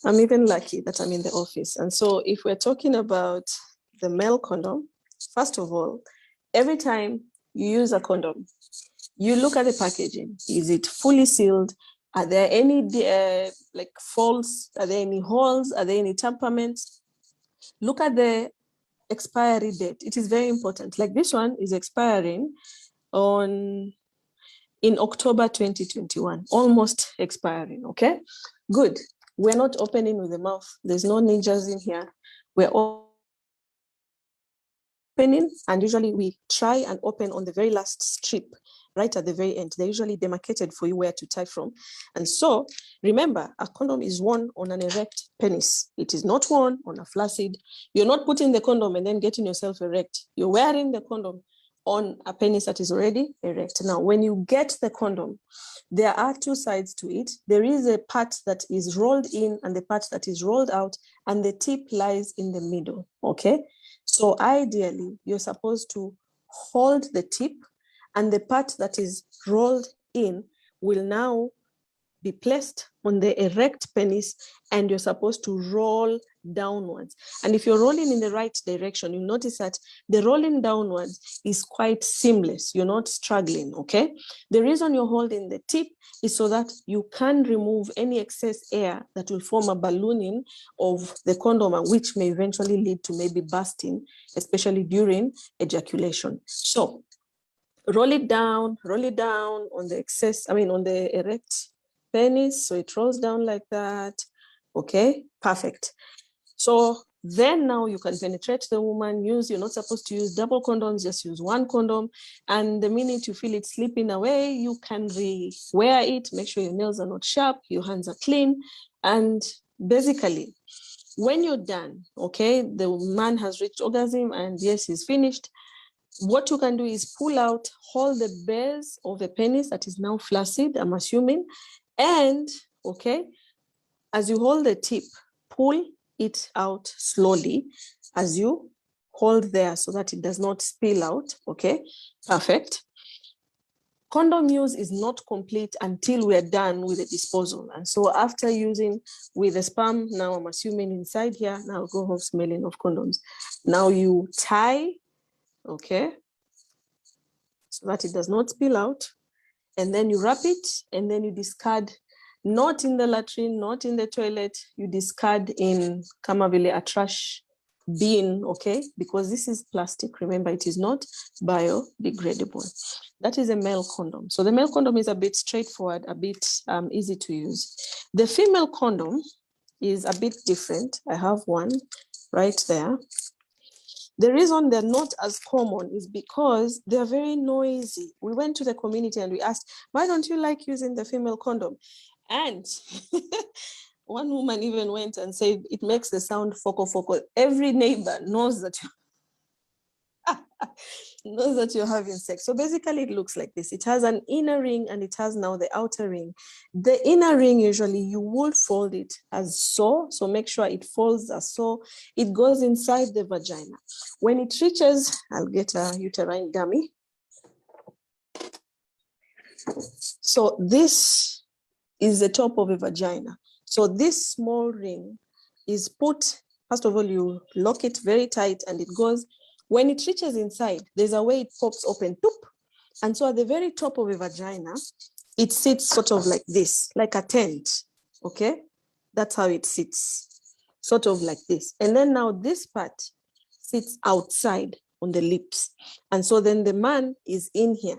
I'm even lucky that I'm in the office. And so if we're talking about the male condom, first of all, every time you use a condom, you look at the packaging. Is it fully sealed? Are there any like faults? Are there any holes? Are there any tamperments? Look at the expiry date. It is very important. Like this one is expiring in October 2021, almost expiring, okay? Good. We're not opening with the mouth. There's no ninjas in here. We're opening, and usually we try and open on the very last strip, right at the very end. They're usually demarcated for you where to tie from. And so remember, a condom is worn on an erect penis. It is not worn on a flaccid. You're not putting the condom and then getting yourself erect. You're wearing the condom on a penis that is already erect. Now, when you get the condom, there are two sides to it. There is a part that is rolled in and the part that is rolled out, and the tip lies in the middle, okay? So ideally, you're supposed to hold the tip, and the part that is rolled in will now be placed on the erect penis, and you're supposed to roll downwards. And if you're rolling in the right direction, you notice that the rolling downwards is quite seamless. You're not struggling, okay? The reason you're holding the tip is so that you can remove any excess air that will form a ballooning of the condom, which may eventually lead to maybe bursting, especially during ejaculation. So roll it down on the excess, on the erect penis, so it rolls down like that. Okay, perfect. So then now you can penetrate the woman. You're not supposed to use double condoms, just use one condom. And the minute you feel it slipping away, you can re-wear it. Make sure your nails are not sharp, your hands are clean. And basically, when you're done, okay, the man has reached orgasm and yes, he's finished. What you can do is pull out, hold the base of the penis that is now flaccid, I'm assuming. And, okay, as you hold the tip, pull it out slowly as you hold there so that it does not spill out, okay? Perfect. Condom use is not complete until we're done with the disposal. And so after using with the sperm, now I'm assuming inside here, now go home smelling of condoms. Now you tie, okay, so that it does not spill out. and then you wrap it, and then you discard, not in the latrine, not in the toilet, you discard in Kamavile, a trash bin, okay? Because this is plastic, remember, it is not biodegradable. That is a male condom. So the male condom is a bit straightforward, a bit easy to use. The female condom is a bit different. I have one right there. The reason they're not as common is because they're very noisy. We went to the community and we asked, why don't you like using the female condom? And one woman even went and said, it makes the sound foco foco. Every neighbor knows that you're having sex. So basically it looks like this. It has an inner ring and it has now the outer ring. The inner ring, usually you would fold it as so. So make sure it folds as so. It goes inside the vagina. When it reaches, I'll get a uterine dummy. So this is the top of a vagina. So this small ring is put, first of all, you lock it very tight and it goes. When it reaches inside, there's a way it pops open, toop. And so at the very top of a vagina, it sits sort of like this, like a tent, okay? That's how it sits, sort of like this. And then now this part sits outside on the lips. And so then the man is in here.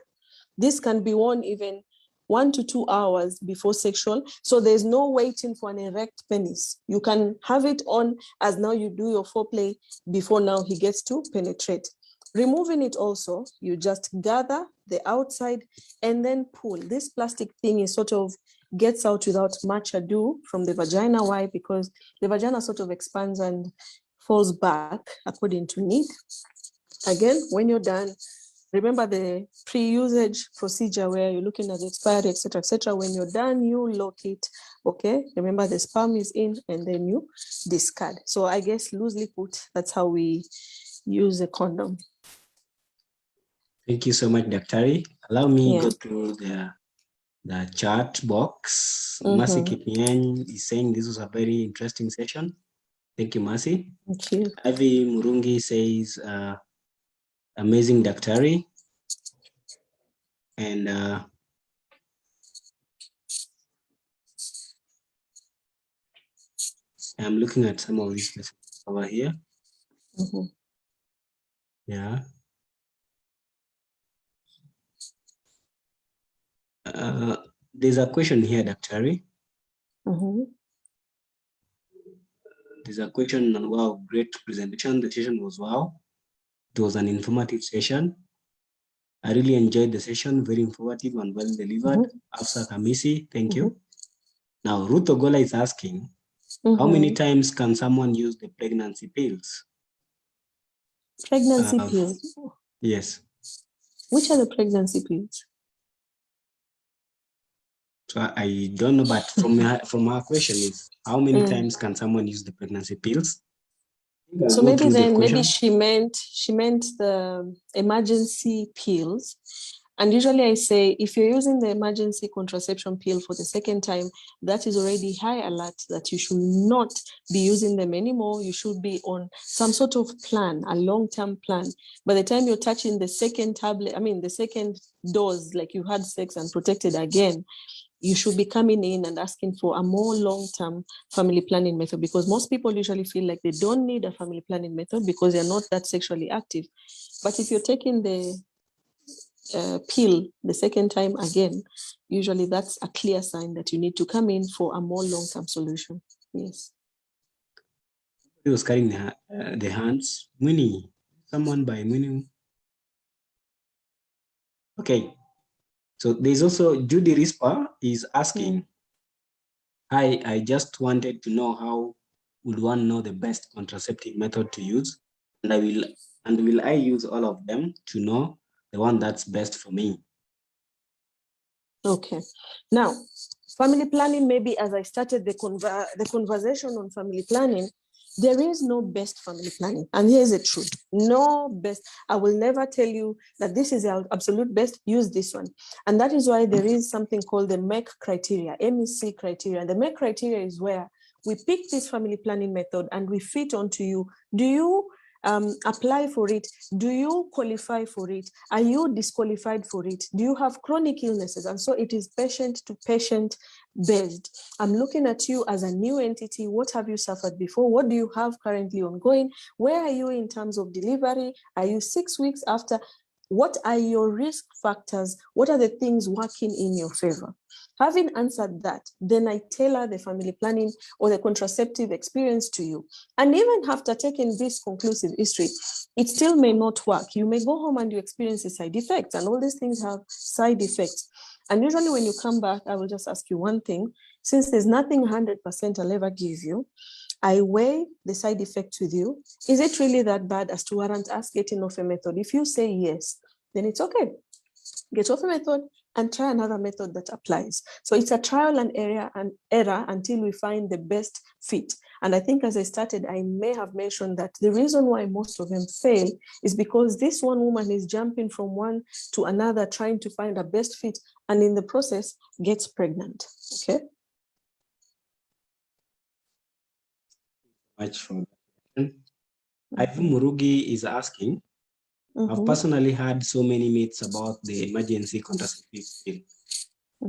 This can be worn even 1 to 2 hours before sexual. So there's no waiting for an erect penis. You can have it on as now you do your foreplay before now he gets to penetrate. Removing it also, you just gather the outside and then pull. This plastic thing is sort of gets out without much ado from the vagina. Why? Because the vagina sort of expands and falls back according to need. Again, when you're done, remember the pre-usage procedure where you're looking at the expiry, etc., etc. When you're done, you lock it, okay? Remember the sperm is in and then you discard. So I guess loosely put, that's how we use a condom. Thank you so much, Dr. Allow me go through the chat box. Mercy Kipien is saying this was a very interesting session. Thank you, Mercy. Thank you. Avi Murungi says, amazing, Dr. And I'm looking at some of these messages over here. Yeah. There's a question here, Dr. There's a question on, wow, great presentation. The session was wow. It was an informative session. I really enjoyed the session, very informative and well delivered. Afsa Kamisi, thank you. Now, Ruth Ogola is asking, how many times can someone use the pregnancy pills? Pregnancy pills? Yes. Which are the pregnancy pills? So I don't know, but from her question is, how many times can someone use the pregnancy pills? So maybe then, maybe she meant the emergency pills. And usually I say, if you're using the emergency contraception pill for the second time, that is already high alert that you should not be using them anymore. You should be on some sort of plan, a long-term plan. By the time you're touching the second tablet, the second dose, like you had sex and protected again, you should be coming in and asking for a more long-term family planning method, because most people usually feel like they don't need a family planning method because they're not that sexually active. But if you're taking the pill the second time again, usually that's a clear sign that you need to come in for a more long-term solution. Yes. He was carrying the hands. Winnie, someone by Winnie. Okay. So there's also Judy Rispa is asking, hi, I just wanted to know how would one know the best contraceptive method to use? And will I use all of them to know the one that's best for me? Okay. Now, family planning, maybe as I started the conversation on family planning, there is no best family planning. And here's the truth. No best. I will never tell you that this is the absolute best, use this one. And that is why there is something called the MEC criteria, MEC criteria. The MEC criteria is where we pick this family planning method and we fit onto you. Do you apply for it? Do you qualify for it? Are you disqualified for it? Do you have chronic illnesses? And so it is patient to patient based. I'm looking at you as a new entity. What have you suffered before? What do you have currently ongoing? Where are you in terms of delivery? Are you 6 weeks after? What are your risk factors? What are the things working in your favor? Having answered that, then I tailor the family planning or the contraceptive experience to you. And even after taking this conclusive history, it still may not work. You may go home and you experience a side effects, and all these things have side effects. And usually when you come back, I will just ask you one thing. Since there's nothing 100% I'll ever give you, I weigh the side effects with you. Is it really that bad as to warrant us getting off a method? If you say yes, then it's okay. Get off a method and try another method that applies. So it's a trial and error until we find the best fit. And I think as I started, I may have mentioned that the reason why most of them fail is because this one woman is jumping from one to another, trying to find a best fit, and in the process gets pregnant. Okay. Much for that. Ivan Murugi is asking, I've personally had so many myths about the emergency contraceptive pill,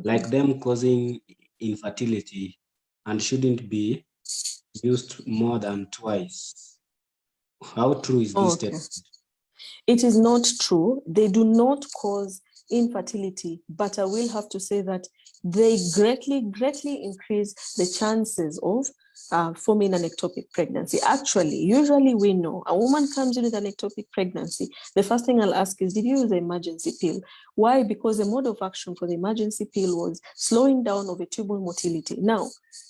like them causing infertility and shouldn't be used more than twice. How true is this statement? It is not true. They do not cause infertility, but I will have to say that they greatly increase the chances of forming an ectopic pregnancy. Actually, usually we know a woman comes in with an ectopic pregnancy. The first thing I'll ask is, did you use the emergency pill? Why? Because the mode of action for the emergency pill was slowing down of a tubal motility. Now,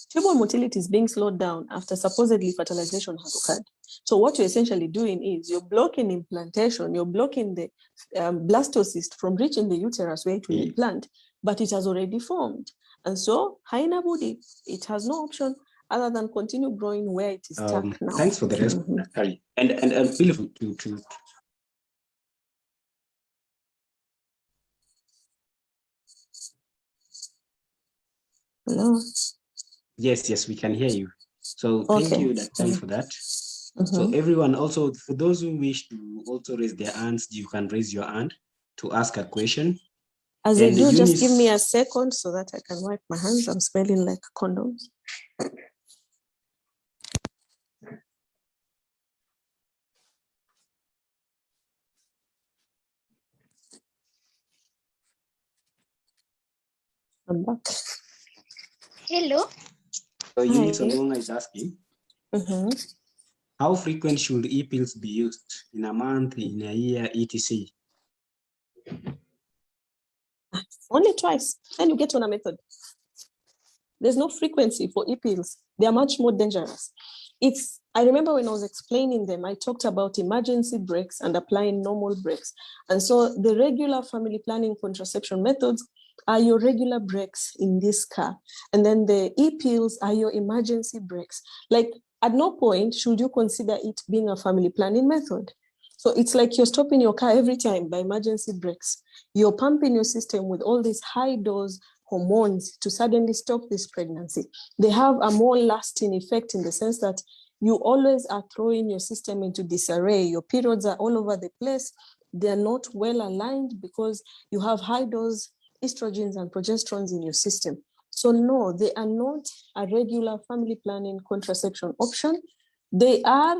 tubal motility is being slowed down after supposedly fertilization has occurred. So what you're essentially doing is you're blocking implantation, you're blocking the blastocyst from reaching the uterus where it will implant, but it has already formed. And so, Haina Budi, it has no option other than continue growing where it is stuck now. Thanks for the response, Harry. And feel free to Hello? Yes, we can hear you. So thank you, Daktari, for that. So everyone also, for those who wish to also raise their hands, you can raise your hand to ask a question. As I do, just give me a second so that I can wipe my hands. I'm smelling like condoms. I'm back. Hello. So Eunice Olonga is asking, how frequent should e-pills be used? In a month, in a year, etc.? Only twice, and you get on a method. There's no frequency for e-pills. They are much more dangerous. I remember when I was explaining them, I talked about emergency breaks and applying normal breaks. And so the regular family planning contraception methods are your regular breaks in this car. And then the e-pills are your emergency breaks. Like, at no point should you consider it being a family planning method. So it's like you're stopping your car every time by emergency breaks. You're pumping your system with all these high dose hormones to suddenly stop this pregnancy. They have a more lasting effect in the sense that you always are throwing your system into disarray. Your periods are all over the place. They're not well aligned because you have high dose estrogens and progesterones in your system. So no, they are not a regular family planning contraception option. They are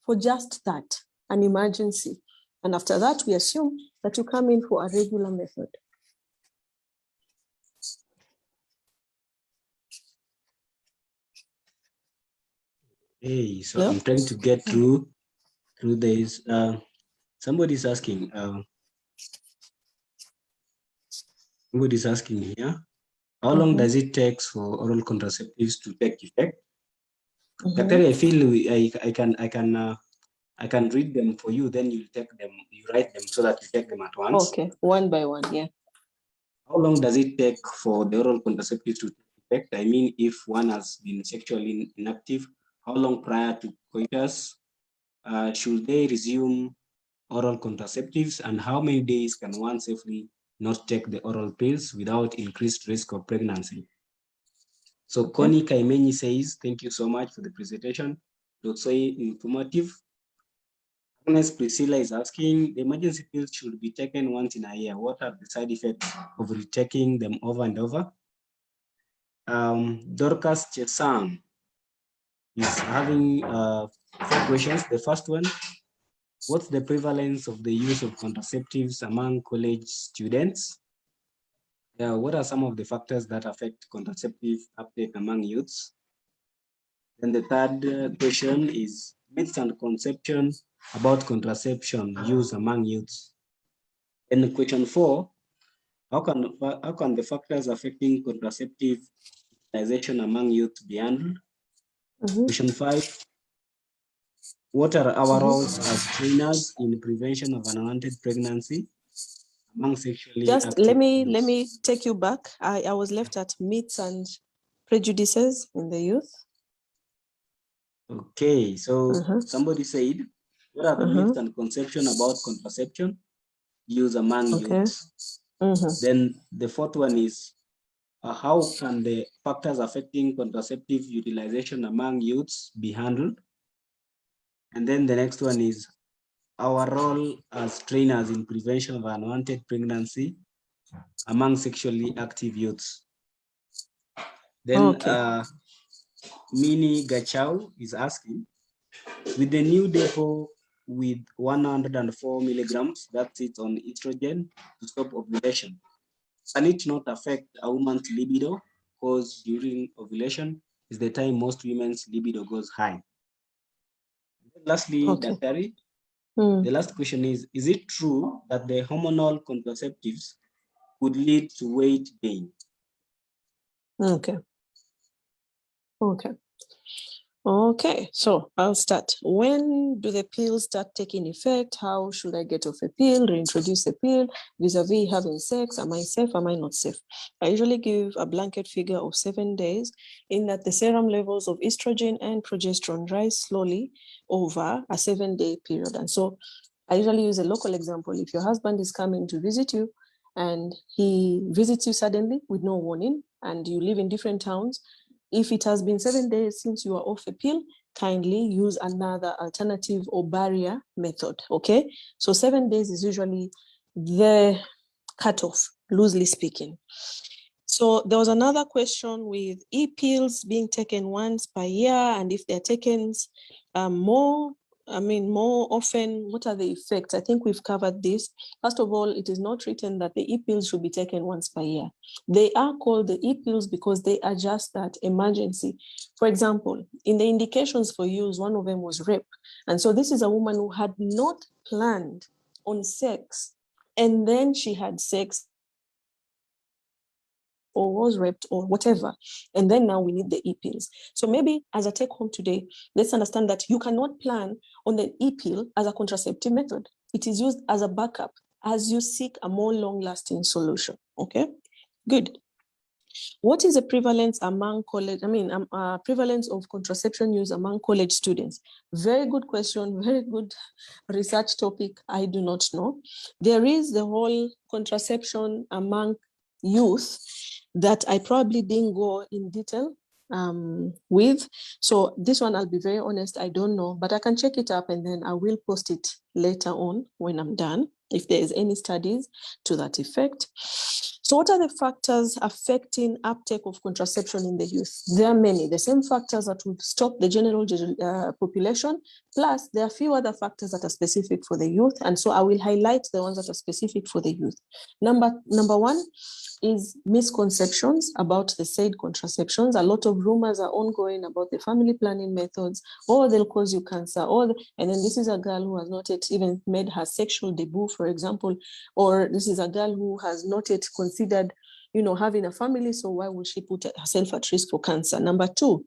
for just that, an emergency. And after that, we assume that you come in for a regular method. Hey, so I'm trying to get through this. Somebody's asking here, how long does it take for oral contraceptives to take effect? Actually, I feel I can read them for you, then you take them, you write them so that you take them at once. Okay, one by one, yeah. How long does it take for the oral contraceptives to take effect? I mean, if one has been sexually inactive, how long prior to coitus should they resume oral contraceptives, and how many days can one safely not take the oral pills without increased risk of pregnancy? So Connie Kaimenyi says, thank you so much for the presentation. It was so informative. Agnes Priscilla is asking, the emergency pills should be taken once in a year. What are the side effects of retaking them over and over? Dorcas Chesang is having 4 questions. The first one, what's the prevalence of the use of contraceptives among college students? What are some of the factors that affect contraceptive uptake among youths? Then the third question is myths and conception about contraception use among youths. And question 4, how can the factors affecting contraceptive utilization among youth be handled? Question 5, what are our roles as trainers in prevention of unwanted pregnancy among sexually Just active let me youths? take you back. I was left at myths and prejudices in the youth. Okay, so somebody said, what are the myths and conception about contraception use among youths? Then the fourth one is, how can the factors affecting contraceptive utilization among youths be handled? And then the next one is our role as trainers in prevention of unwanted pregnancy among sexually active youths. Then Mini Gachau is asking, with the new depot with 104 milligrams, that's it on estrogen to stop ovulation, can it not affect a woman's libido? Because during ovulation is the time most women's libido goes high. Lastly, Daktari, the last question is it true that the hormonal contraceptives could lead to weight gain? Okay, so I'll start. When do the pills start taking effect? How should I get off a pill, reintroduce a pill, vis-a-vis having sex? Am I safe? Am I not safe? I usually give a blanket figure of 7 days in that the serum levels of estrogen and progesterone rise slowly over a 7-day period. And so I usually use a local example. If your husband is coming to visit you and he visits you suddenly with no warning and you live in different towns, if it has been 7 days since you are off a pill, kindly use another alternative or barrier method, okay? So 7 days is usually the cutoff, loosely speaking. So there was another question with e-pills being taken once per year, and if they're taken more often, what are the effects? I think we've covered this. First of all, it is not written that the e-pills should be taken once per year. They are called the e-pills because they are just that emergency. For example, in the indications for use, one of them was rape. And so this is a woman who had not planned on sex, and then she had sex or was raped or whatever, and then now we need the e-pills. So maybe as a take home today, let's understand that you cannot plan on the e-pill as a contraceptive method. It is used as a backup as you seek a more long-lasting solution. Okay, good. What is the prevalence among college? Prevalence of contraception use among college students? Very good question, very good research topic. I do not know. There is the whole contraception among youth that I probably didn't go in detail with. So this one, I'll be very honest, I don't know, but I can check it up and then I will post it later on when I'm done, if there is any studies to that effect. So what are the factors affecting uptake of contraception in the youth? There are many, the same factors that would stop the general population, plus there are a few other factors that are specific for the youth. And so I will highlight the ones that are specific for the youth. Number one is misconceptions about the said contraceptions. A lot of rumors are ongoing about the family planning methods, or they'll cause you cancer, and then this is a girl who has not yet even made her sexual debut, for example, or this is a girl who has not yet considered, having a family, so why would she put herself at risk for cancer? Number two,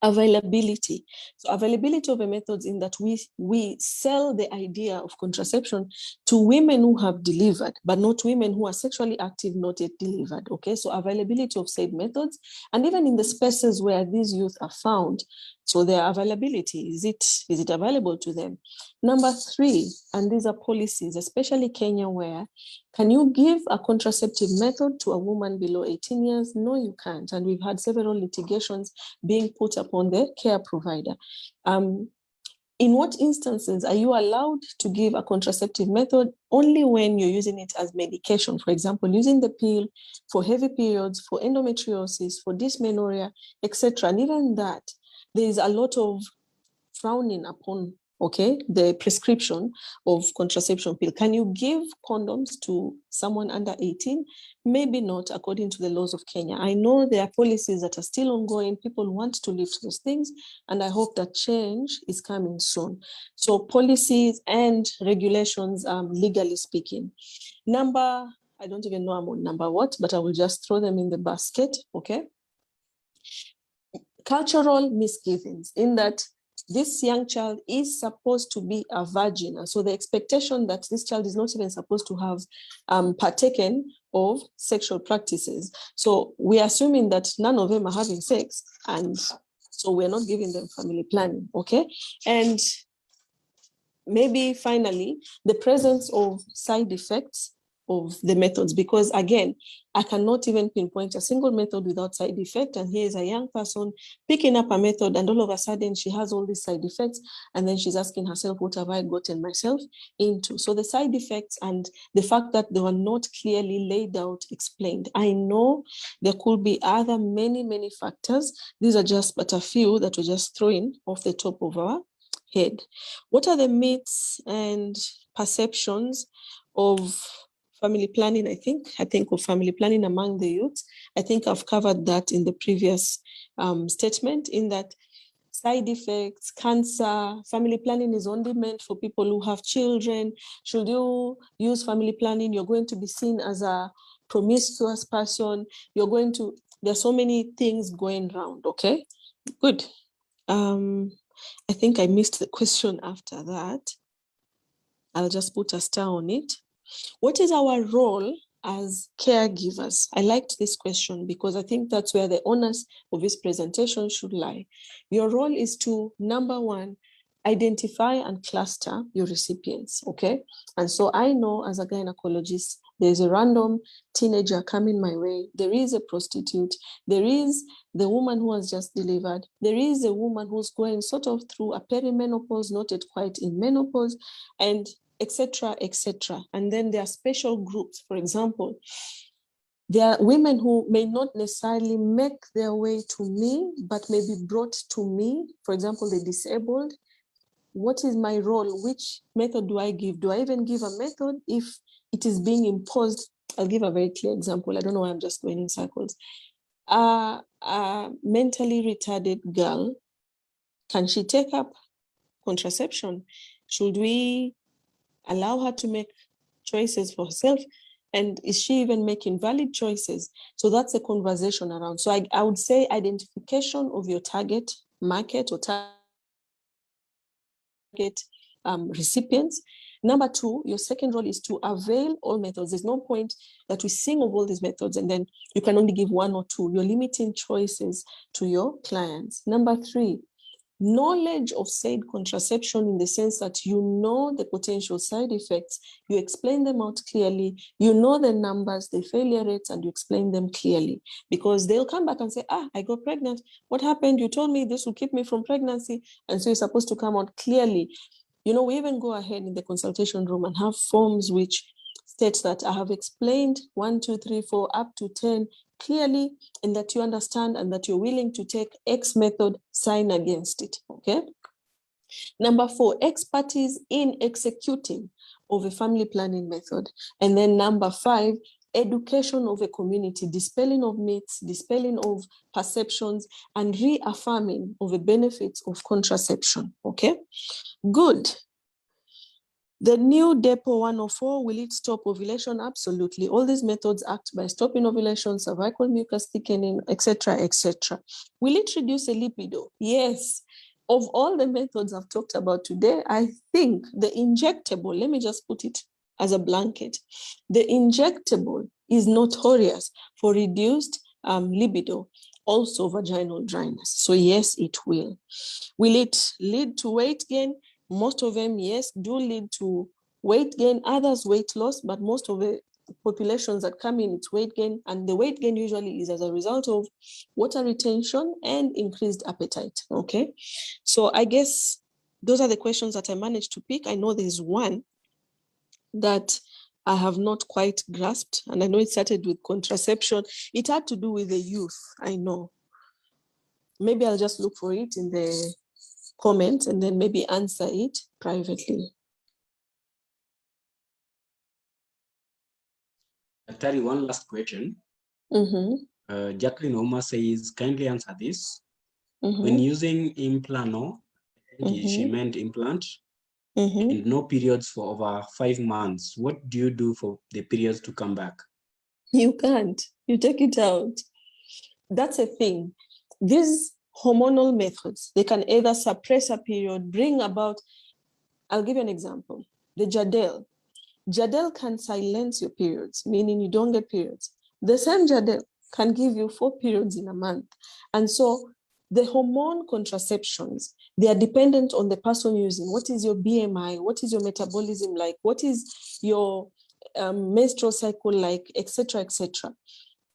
availability. So availability of the methods in that we sell the idea of contraception to women who have delivered, but not women who are sexually active, not yet delivered. Okay, so availability of said methods, and even in the spaces where these youth are found, so their availability, is it available to them? Number three, and these are policies, especially Kenya, where can you give a contraceptive method to a woman below 18 years? No, you can't. And we've had several litigations being put upon the care provider. In what instances are you allowed to give a contraceptive method? Only when you're using it as medication. For example, using the pill for heavy periods, for endometriosis, for dysmenorrhea, etc. And even that, there is a lot of frowning upon, okay, the prescription of contraception pill. Can you give condoms to someone under 18? Maybe not, according to the laws of Kenya. I know there are policies that are still ongoing. People want to lift those things, and I hope that change is coming soon. So policies and regulations, legally speaking. I don't even know I'm on number what, but I will just throw them in the basket, okay? Cultural misgivings, in that this young child is supposed to be a virgin. And so the expectation that this child is not even supposed to have partaken of sexual practices. So we're assuming that none of them are having sex, and so we're not giving them family planning, okay? And maybe finally, the presence of side effects of the methods, because again, I cannot even pinpoint a single method without side effect. And here is a young person picking up a method, and all of a sudden she has all these side effects, and then she's asking herself, what have I gotten myself into? So the side effects and the fact that they were not clearly laid out, explained. I know there could be other many factors. These are just but a few that we're just throwing off the top of our head. What are the myths and perceptions of family planning? I think of family planning among the youth. I think I've covered that in the previous statement, in that side effects, cancer, family planning is only meant for people who have children. Should you use family planning, you're going to be seen as a promiscuous person. There's so many things going around, okay? Good. I think I missed the question after that. I'll just put a star on it. What is our role as caregivers? I liked this question because I think that's where the onus of this presentation should lie. Your role is to, number one, identify and cluster your recipients, okay? And so I know as a gynecologist, there's a random teenager coming my way. There is a prostitute. There is the woman who has just delivered. There is a woman who's going sort of through a perimenopause, not yet quite in menopause, and etc., etc. And then there are special groups. For example, there are women who may not necessarily make their way to me, but may be brought to me. For example, the disabled. What is my role? Which method do I give? Do I even give a method if it is being imposed? I'll give a very clear example. I don't know why I'm just going in circles. A mentally retarded girl, can she take up contraception? Should we allow her to make choices for herself? And is she even making valid choices? So that's a conversation around. So I would say identification of your target market or target recipients. Number two, your second role is to avail all methods. There's no point that we sing of all these methods and then you can only give one or two. You're limiting choices to your clients. Number three, knowledge of said contraception, in the sense that you know the potential side effects, you explain them out clearly, you know the numbers, the failure rates, and you explain them clearly, because they'll come back and say, I got pregnant. What happened? You told me this will keep me from pregnancy. And so you're supposed to come out clearly. You know, we even go ahead in the consultation room and have forms which states that I have explained 1, 2, 3, 4, up to 10 clearly, and that you understand and that you're willing to take X method, sign against it, okay? Number four, expertise in executing of a family planning method. And then number five, education of a community, dispelling of myths, dispelling of perceptions, and reaffirming of the benefits of contraception, okay? Good. The new DEPO 104, will it stop ovulation? Absolutely. All these methods act by stopping ovulation, cervical mucus thickening, etc., etc. Will it reduce a libido? Yes. Of all the methods I've talked about today, I think the injectable, let me just put it as a blanket, the injectable is notorious for reduced libido, also vaginal dryness. So yes, it will. Will it lead to weight gain? Most of them, yes, do lead to weight gain, others weight loss, but most of the populations that come in, it's weight gain. And the weight gain usually is as a result of water retention and increased appetite, okay? So I guess those are the questions that I managed to pick. I know there's one that I have not quite grasped, and I know it started with contraception. It had to do with the youth, I know. Maybe I'll just look for it in the comments and then maybe answer it privately. Daktari, one last question. Jacqueline Oma says, kindly answer this. When using Implano, I think she meant implant, and no periods for over 5 months, what do you do for the periods to come back? You can't. You take it out. That's a thing. These hormonal methods, they can either suppress a period, bring about, I'll give you an example. The Jadel. Jadel can silence your periods, meaning you don't get periods. The same Jadel can give you 4 periods in a month. And so the hormone contraceptions, they are dependent on the person using. What is your BMI? What is your metabolism like? What is your menstrual cycle like, etc., etc.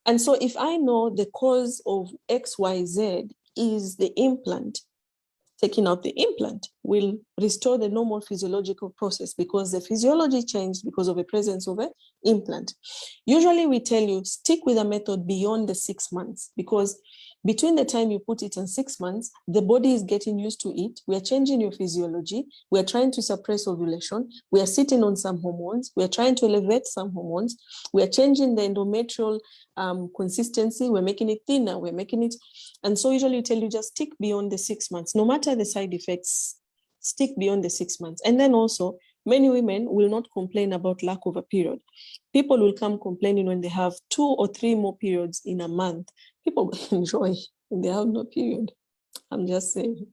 And so if I know the cause of XYZ is the implant, taking out the implant will restore the normal physiological process because the physiology changed because of the presence of an implant. Usually we tell you stick with a method beyond the 6 months because between the time you put it and 6 months, the body is getting used to it. We are changing your physiology. We are trying to suppress ovulation. We are sitting on some hormones. We are trying to elevate some hormones. We are changing the endometrial consistency. We're making it thinner. We're making it. And so usually we tell you just stick beyond the 6 months. No matter the side effects, stick beyond the 6 months. And then also, many women will not complain about lack of a period. People will come complaining when they have 2 or 3 more periods in a month. People enjoy when they have no period. I'm just saying.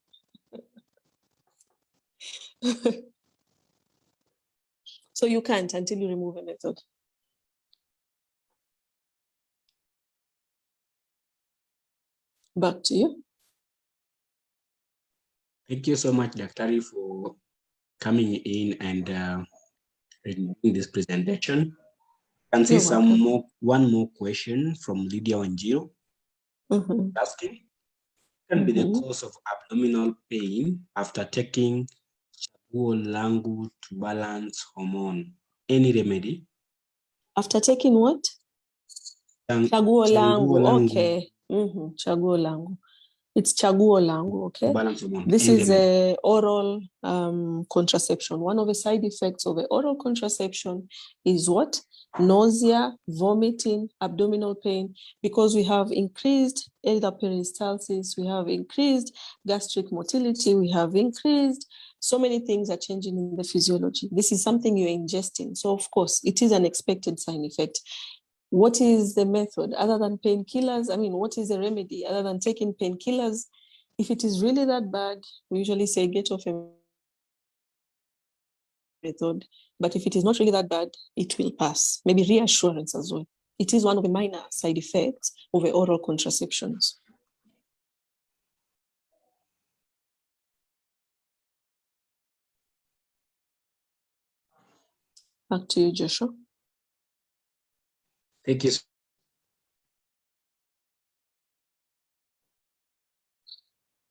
So you can't until you remove a method. Back to you. Thank you so much, Daktari, for coming in and doing this presentation. I can see You're welcome. one more question from Lydia Wanjiru. Asking, what can be the cause of abdominal pain after taking chaguo langu to balance hormone? Any remedy? After taking what? Chaguo langu. Okay. Chaguo langu. It's chaguo langu, okay? Balance hormone. This Any is remedy? a oral contraception. One of the side effects of the oral contraception is what? Nausea, vomiting, abdominal pain, because we have increased either peristalsis, we have increased gastric motility, we have increased, so many things are changing in the physiology. This is something you're ingesting. So of course, it is an expected side effect. What is the method other than painkillers? I mean, what is the remedy other than taking painkillers? If it is really that bad, we usually say get off a method. But if it is not really that bad, it will pass. Maybe reassurance as well. It is one of the minor side effects of the oral contraceptions. Back to you, Joshua. Thank you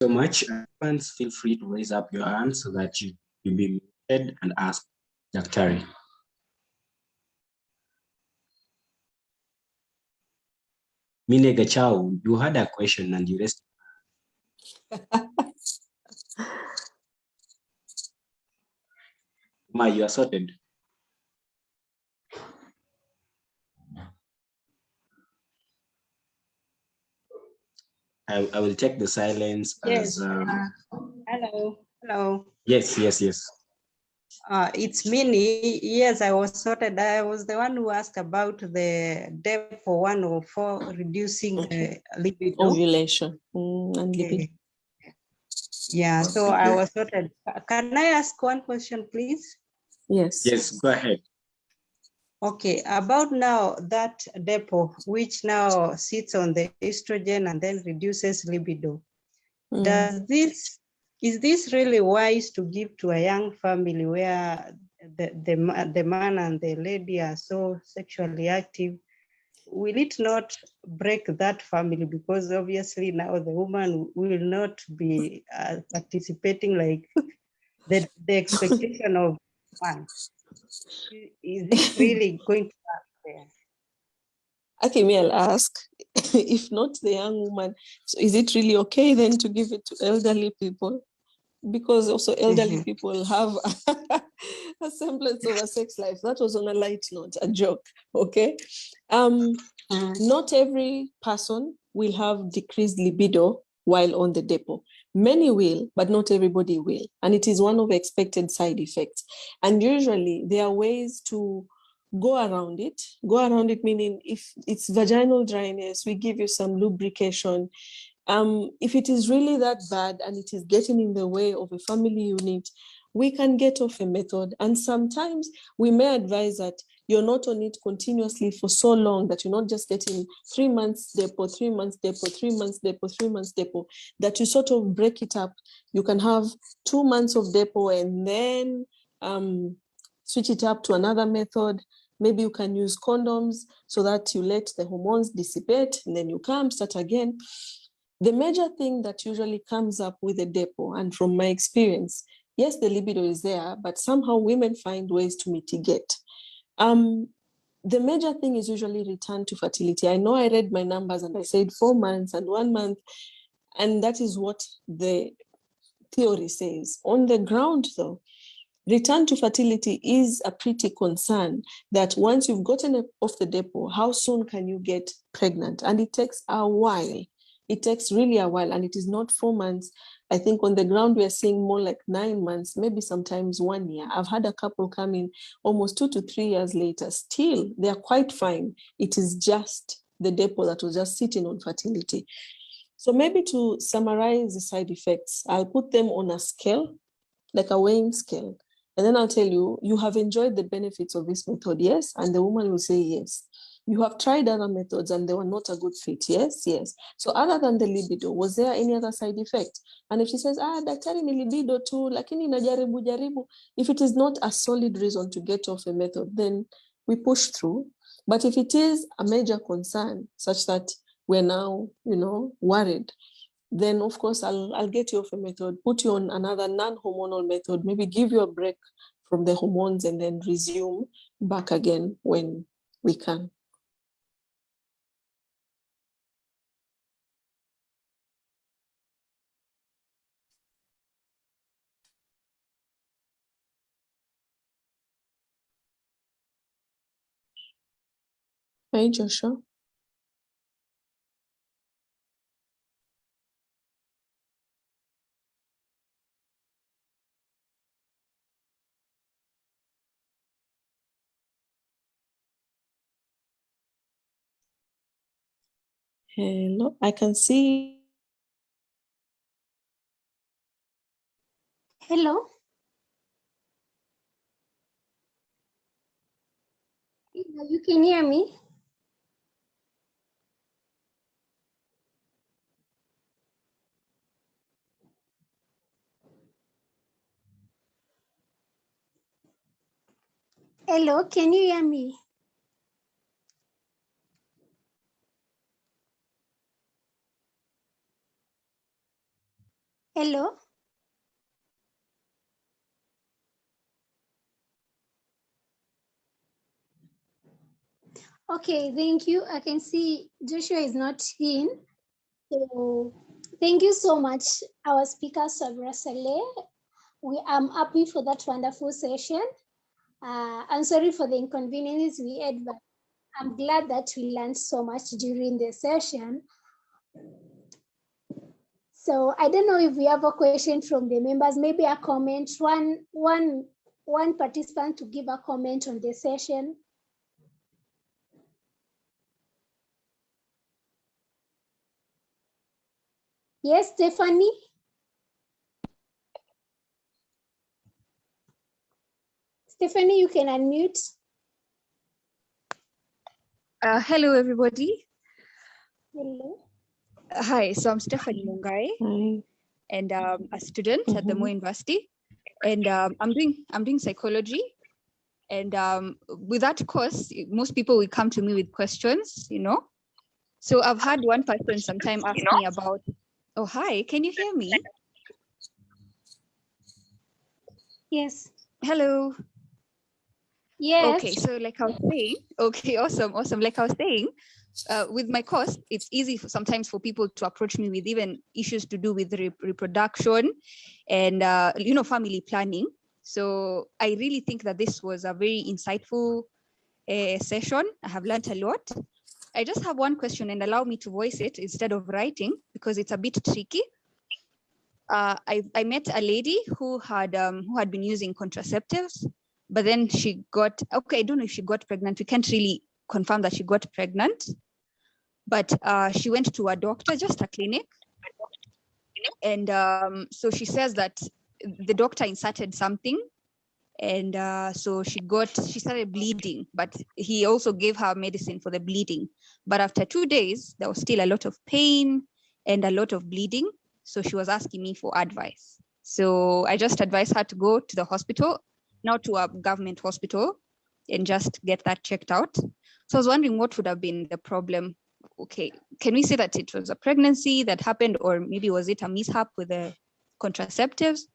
so much. Fans, feel free to raise up your hand so that you'll be muted and ask Daktari. Mine Gachao, you had a question and you raised. Ma, you are sorted. I will take the silence Yes. as Hello. yes. It's Minnie. Yes, I was sorted. I was the one who asked about the depth for 104 reducing libido. Ovulation and libido. Yeah, so I was sorted. Can I ask one question, please? Yes. Yes, go ahead. Okay, about now that depot, which now sits on the estrogen and then reduces libido. Is this really wise to give to a young family where the man and the lady are so sexually active? Will it not break that family? Because obviously now the woman will not be participating like the expectation of one. Is it really going to work there? I think I'll ask, if not the young woman, so is it really okay then to give it to elderly people? Because also elderly people have a semblance of a sex life. That was on a light note, a joke, okay? Not every person will have decreased libido while on the depot. Many will, but not everybody will. And it is one of the expected side effects. And usually there are ways to go around it. Go around it meaning if it's vaginal dryness, we give you some lubrication. If it is really that bad and it is getting in the way of a family unit, we can get off a method. And sometimes we may advise that you're not on it continuously for so long that you're not just getting 3 months depot, 3 months depot, 3 months depot, 3 months depot, that you sort of break it up. You can have 2 months of depot and then switch it up to another method. Maybe you can use condoms so that you let the hormones dissipate and then you come, start again. The major thing that usually comes up with a depot, and from my experience, yes, the libido is there, but somehow women find ways to mitigate. The major thing is usually return to fertility. I know I read my numbers and I said 4 months and 1 month, and that is what the theory says. On the ground, though, return to fertility is a pretty concern that once you've gotten off the depot, how soon can you get pregnant? And it takes a while. It takes really a while, and it is not 4 months. I think on the ground, we are seeing more like 9 months, maybe sometimes 1 year. I've had a couple come in almost 2 to 3 years later. Still, they are quite fine. It is just the depot that was just sitting on fertility. So maybe to summarize the side effects, I'll put them on a scale, like a weighing scale. And then I'll tell you, you have enjoyed the benefits of this method, yes? And the woman will say yes. You have tried other methods and they were not a good fit, yes, yes. So other than the libido, was there any other side effect? And if she says, daktari ni libido tu, lakini najaribu jaribu, if it is not a solid reason to get off a method, then we push through. But if it is a major concern, such that we're now, worried, then of course I'll get you off a method, put you on another non-hormonal method, maybe give you a break from the hormones and then resume back again when we can. Hey, Joshua. Hello, I can see. Hello. You can hear me? Hello, can you hear me? Hello? Okay, thank you. I can see Joshua is not in. So thank you so much, our speaker, Sabra Saleh. I'm happy for that wonderful session. I'm sorry for the inconveniences we had, but I'm glad that we learned so much during the session. So I don't know if we have a question from the members, maybe a comment, one participant to give a comment on the session. Yes, Stephanie? Stephanie, you can unmute. Hello, everybody. Hello. Hi, so I'm Stephanie Mungai, Hi. and a student at the Moi University, and I'm doing psychology. And with that course, most people will come to me with questions, So I've had one person sometime ask me about, oh, hi, can you hear me? Yes. Hello. Yes. Okay, so like I was saying, okay, awesome. Like I was saying, with my course, it's easy sometimes for people to approach me with even issues to do with reproduction and family planning. So I really think that this was a very insightful session. I have learned a lot. I just have one question, and allow me to voice it instead of writing because it's a bit tricky. I met a lady who had been using contraceptives, but then she got, okay, I don't know if she got pregnant. We can't really confirm that she got pregnant, but she went to a doctor, just a clinic. And so she says that the doctor inserted something. And so she started bleeding, but he also gave her medicine for the bleeding. But after 2 days, there was still a lot of pain and a lot of bleeding. So she was asking me for advice. So I just advised her to go to the hospital, now to a government hospital, and just get that checked out. So I was wondering what would have been the problem. Okay, can we say that it was a pregnancy that happened, or maybe was it a mishap with the contraceptives?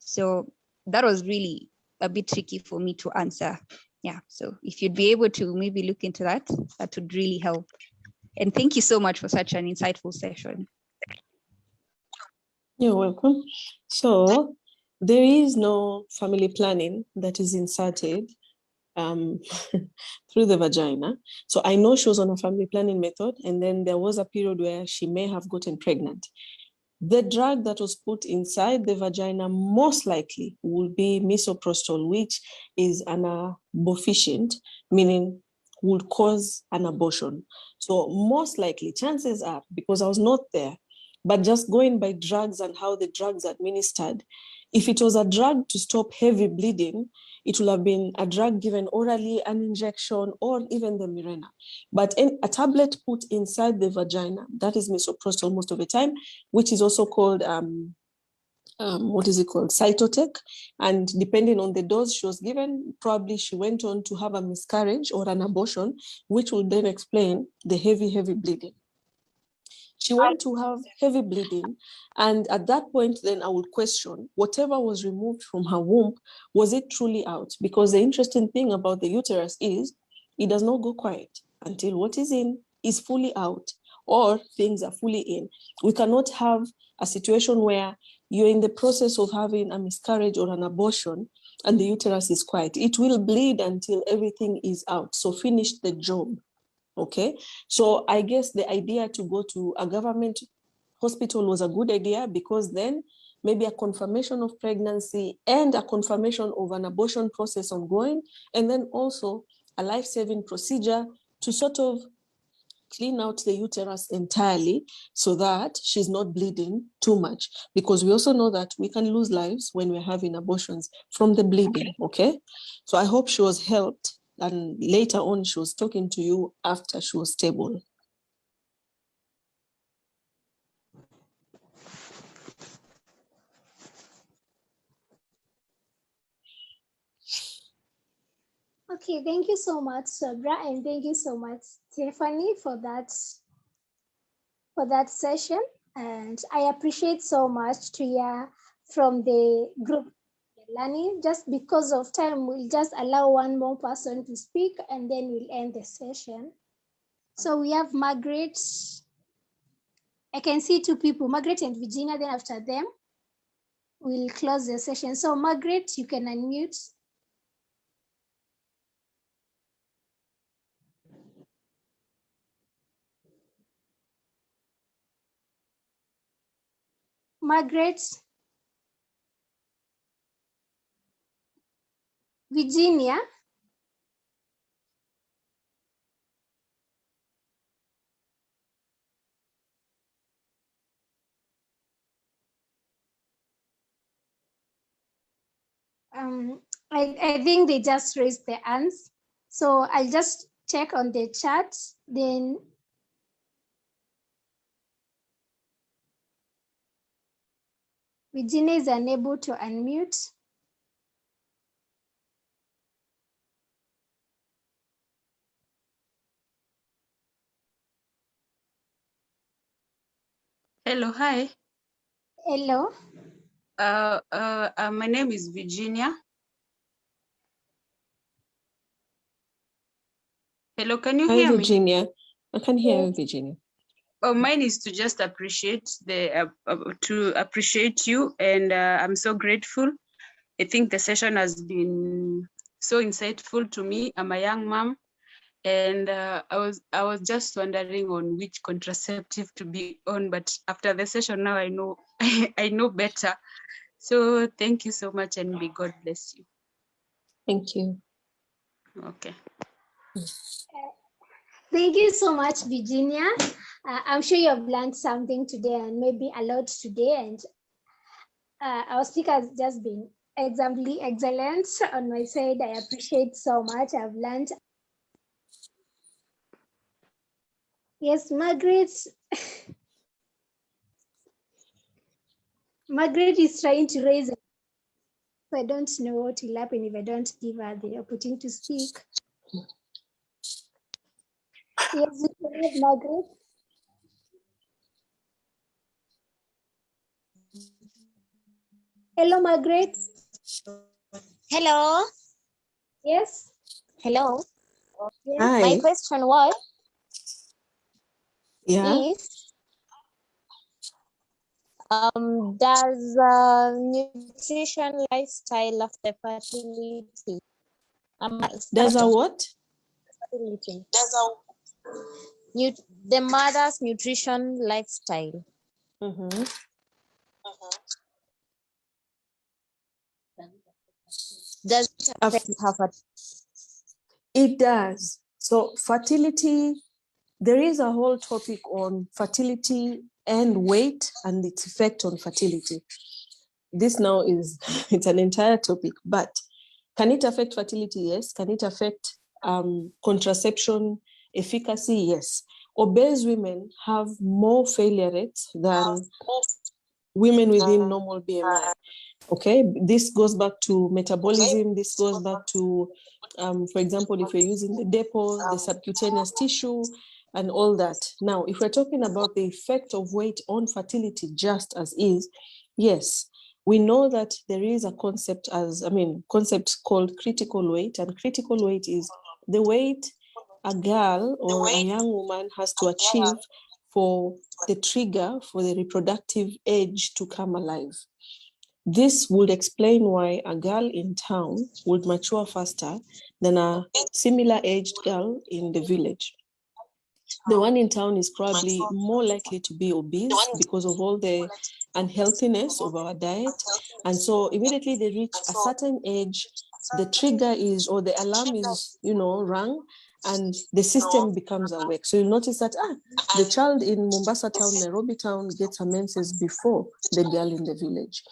So that was really a bit tricky for me to answer. Yeah, so if you'd be able to maybe look into that, that would really help. And thank you so much for such an insightful session. You're welcome. So there is no family planning that is inserted through the vagina. So I know she was on a family planning method, and then there was a period where she may have gotten pregnant. The drug that was put inside the vagina most likely will be misoprostol, which is an abortifacient, meaning would cause an abortion. So most likely, chances are, because I was not there, but just going by drugs and how the drugs are administered, if it was a drug to stop heavy bleeding, it will have been a drug given orally, an injection, or even the Mirena. But a tablet put inside the vagina, that is misoprostol most of the time, which is also called, Cytotec. And depending on the dose she was given, probably she went on to have a miscarriage or an abortion, which will then explain the heavy bleeding. She went to have heavy bleeding. And at that point, then I would question whatever was removed from her womb, was it truly out? Because the interesting thing about the uterus is it does not go quiet until what is in is fully out or things are fully in. We cannot have a situation where you're in the process of having a miscarriage or an abortion and the uterus is quiet. It will bleed until everything is out. So finish the job. Okay, so I guess the idea to go to a government hospital was a good idea, because then maybe a confirmation of pregnancy and a confirmation of an abortion process ongoing, and then also a life-saving procedure to sort of clean out the uterus entirely so that she's not bleeding too much, because we also know that we can lose lives when we're having abortions from the bleeding. Okay, so I hope she was helped, and later on she was talking to you after she was stable. Okay, thank you so much, Sabra, and thank you so much, Stephanie, for that session. And I appreciate so much to hear from the group learning. Just because of time, we'll just allow one more person to speak, and then we'll end the session. So we have Margaret. I can see two people, Margaret and Virginia. Then after them, we'll close the session. So Margaret, you can unmute. Margaret, Virginia. I think they just raised their hands. So I'll just check on the chat. Then Virginia is unable to unmute. Hello, hi. Hello. My name is Virginia. Hello, can you Hi, hear me? Virginia. I can hear you, Virginia. Oh, mine is to just appreciate you, and I'm so grateful. I think the session has been so insightful to me. I'm a young mom, and I was just wondering on which contraceptive to be on, but after the session now I know I know better. So thank you so much, and may God bless you. Thank you. Okay. Thank you so much, Virginia. I'm sure you have learned something today and maybe a lot today. And our speaker has just been extremely excellent on my side. I appreciate so much. I've learned. Yes, Margaret. Margaret is trying to raise. I don't know what will happen if I don't give her the opportunity to speak. Yes, Margaret. Hello, Margaret. Hello. Yes. Hello. Yes. Hi. My question was Yeah. does nutrition lifestyle after fertility Does a what? fertility the mother's nutrition lifestyle does it affect her fertility? It does. So fertility, there is a whole topic on fertility and weight and its effect on fertility. This now is, it's an entire topic, but can it affect fertility? Yes. Can it affect contraception efficacy? Yes. Obese women have more failure rates than women within normal BMI. Okay, this goes back to metabolism. This goes back to, for example, if you're using the depot, the subcutaneous tissue, and all that. Now, if we're talking about the effect of weight on fertility just as is, yes, we know that there is a concept called critical weight, and critical weight is the weight a girl or a young woman has to achieve for the trigger for the reproductive age to come alive. This would explain why a girl in town would mature faster than a similar aged girl in the village. The one in town is probably more likely to be obese because of all the unhealthiness of our diet. And so immediately they reach a certain age, the trigger is, or the alarm is, rung, and the system becomes awake. So you notice that the child in Mombasa town, Nairobi town gets her menses before the girl in the village.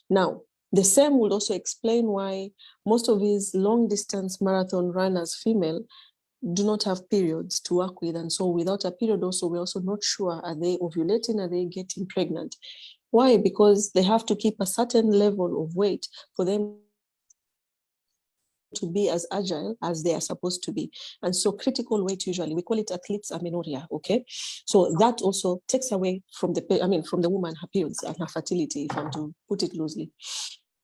Now, the same would also explain why most of these long distance marathon runners, female, do not have periods to work with. And so without a period also, we're also not sure, are they ovulating, are they getting pregnant? Why? Because they have to keep a certain level of weight for them to be as agile as they are supposed to be. And so critical weight, usually we call it athlete's amenorrhea. Okay, so that also takes away from the woman her periods and her fertility, if I'm to put it loosely.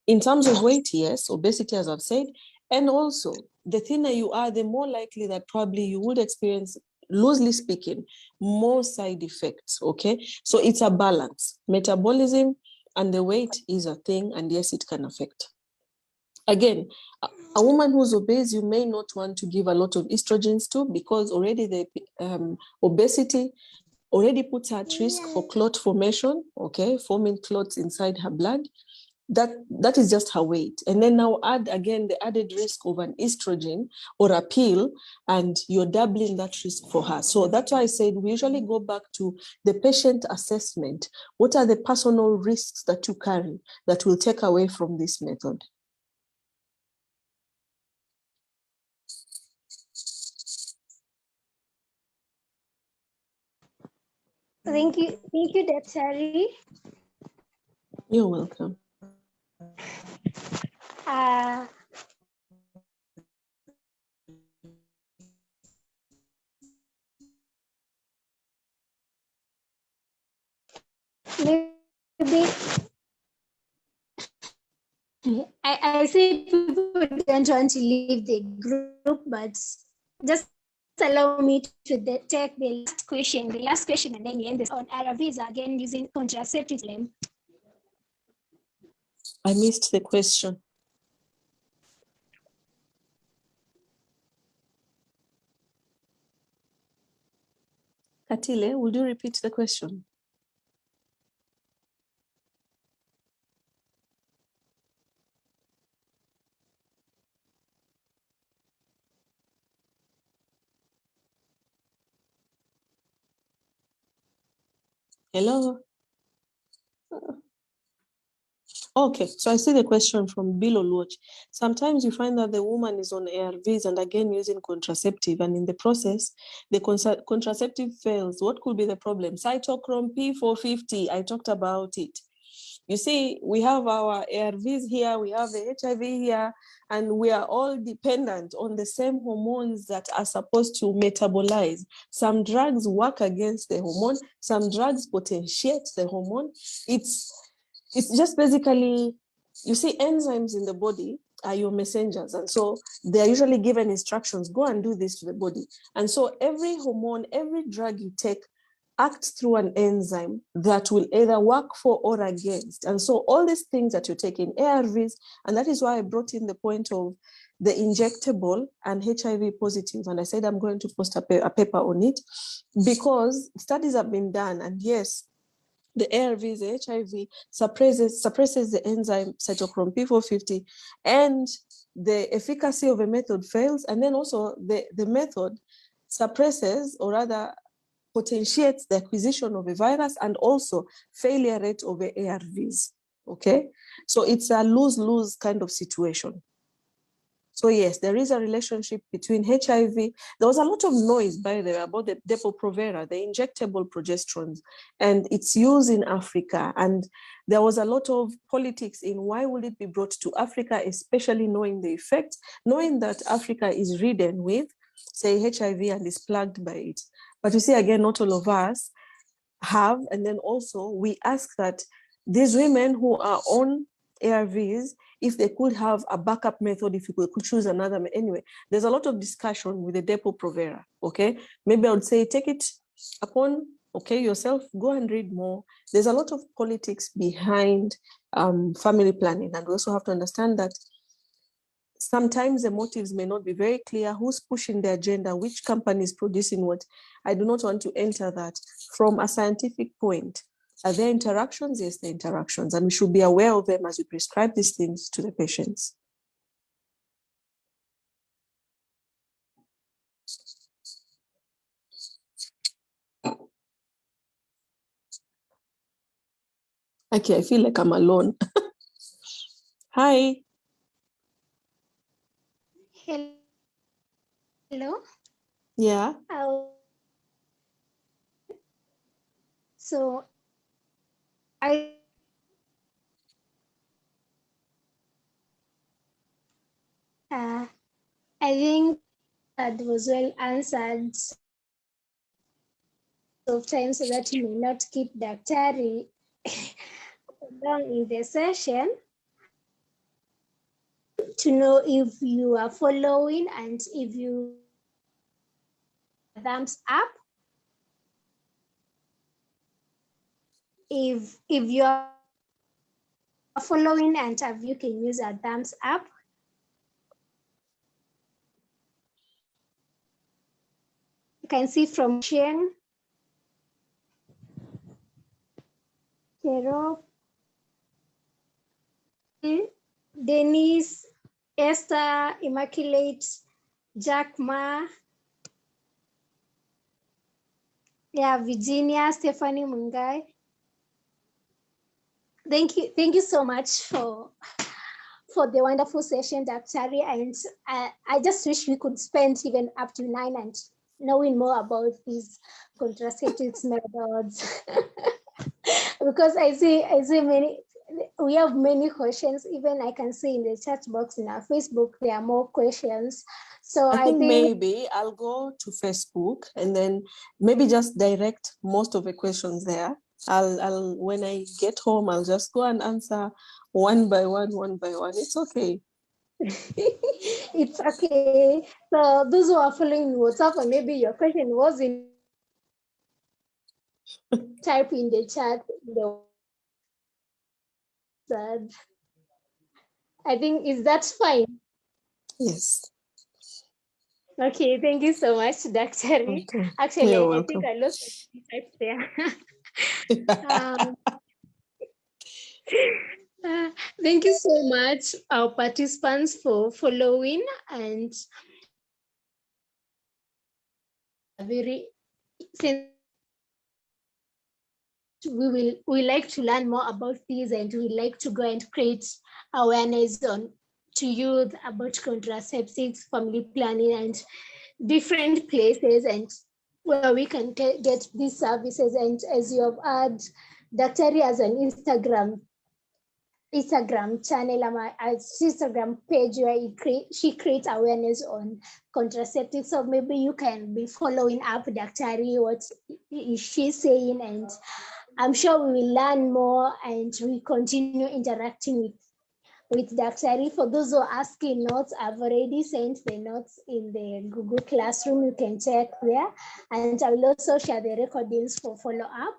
In terms of weight, yes, obesity, as I've said, and also the thinner you are, the more likely that probably you would experience, loosely speaking, more side effects. Okay, so it's a balance. Metabolism and the weight is a thing, and yes, it can affect. Again, a woman who's obese, you may not want to give a lot of estrogens to, because already the obesity already puts her at risk for clot formation, okay, forming clots inside her blood. That is just her weight. And then now add again the added risk of an estrogen or a pill, and you're doubling that risk for her. So that's why I said we usually go back to the patient assessment. What are the personal risks that you carry that will take away from this method? Thank you, Dr. You're welcome. Maybe I see people don't want to leave the group, but just allow me to take the last question, and then we end this on RVs again using contraceptives. I missed the question. Katile, would you repeat the question? Hello? Okay, so I see the question from Bill Oluoch. Sometimes you find that the woman is on ARVs and again using contraceptive, and in the process, the contraceptive fails. What could be the problem? Cytochrome P450, I talked about it. You see, we have our ARVs here, we have the HIV here, and we are all dependent on the same hormones that are supposed to metabolize. Some drugs work against the hormone, some drugs potentiate the hormone. It's just basically, you see, enzymes in the body are your messengers. And so they're usually given instructions, go and do this to the body. And so every hormone, every drug you take acts through an enzyme that will either work for or against. And so all these things that you're taking, ARVs, and that is why I brought in the point of the injectable and HIV positive. And I said, I'm going to post a paper on it because studies have been done. And yes, the ARVs, the HIV suppresses the enzyme cytochrome P450, and the efficacy of a method fails. And then also the method suppresses, or rather potentiates, the acquisition of a virus and also failure rate of the ARVs. Okay, so it's a lose-lose kind of situation. So yes, there is a relationship between HIV. There was a lot of noise, by the way, about the Depo-Provera, the injectable progesterones, and its use in Africa. And there was a lot of politics in why would it be brought to Africa, especially knowing the effects, knowing that Africa is ridden with, say, HIV and is plagued by it. But you see, again, not all of us have. And then also we ask that these women who are on ARVs, if they could have a backup method, if you could choose another. Anyway, there's a lot of discussion with the Depo-Provera, okay? Maybe I would say take it upon, okay, yourself, go and read more. There's a lot of politics behind family planning. And we also have to understand that sometimes the motives may not be very clear, who's pushing the agenda, which company is producing what. I do not want to enter that from a scientific point. Are there interactions? Yes, there are interactions, and we should be aware of them as we prescribe these things to the patients. Okay, I feel like I'm alone. Hi. Hello? Yeah. So I think that was well answered. Of time, so that you may not keep Daktari long in the session, to know if you are following and if you thumbs up. If you are following and if you can use a thumbs up. You can see from Shane, Kero, Denise, Esther, Immaculate, Jack Ma, yeah, Virginia, Stephanie Mungai. Thank you so much for the wonderful session, Daktari. And I just wish we could spend even up to 9 and knowing more about these contraceptives methods. Because I see we have many questions. Even I can see in the chat box in our Facebook, there are more questions. So I think maybe I'll go to Facebook and then maybe just direct most of the questions there. I'll when I get home, I'll just go and answer one by one. It's okay. It's okay. So those who are following WhatsApp, or maybe your question was in type in the chat. I think is that fine? Yes. Okay, thank you so much, Dr. Lee. Okay. Actually, You're I think welcome. I lost the type there. Thank you so much, our participants, for following, and very we like to learn more about these, and we like to go and create awareness on to youth about contraceptives, family planning, and different places and where we can get these services. And as you have heard, Dr. Lee has an Instagram channel, Instagram page where she creates awareness on contraceptives. So maybe you can be following up Dr. Lee, what is she saying, and I'm sure we will learn more and we continue interacting with Dr. Lee. For those who are asking notes, I've already sent the notes in the Google Classroom. You can check there. And I will also share the recordings for follow-up.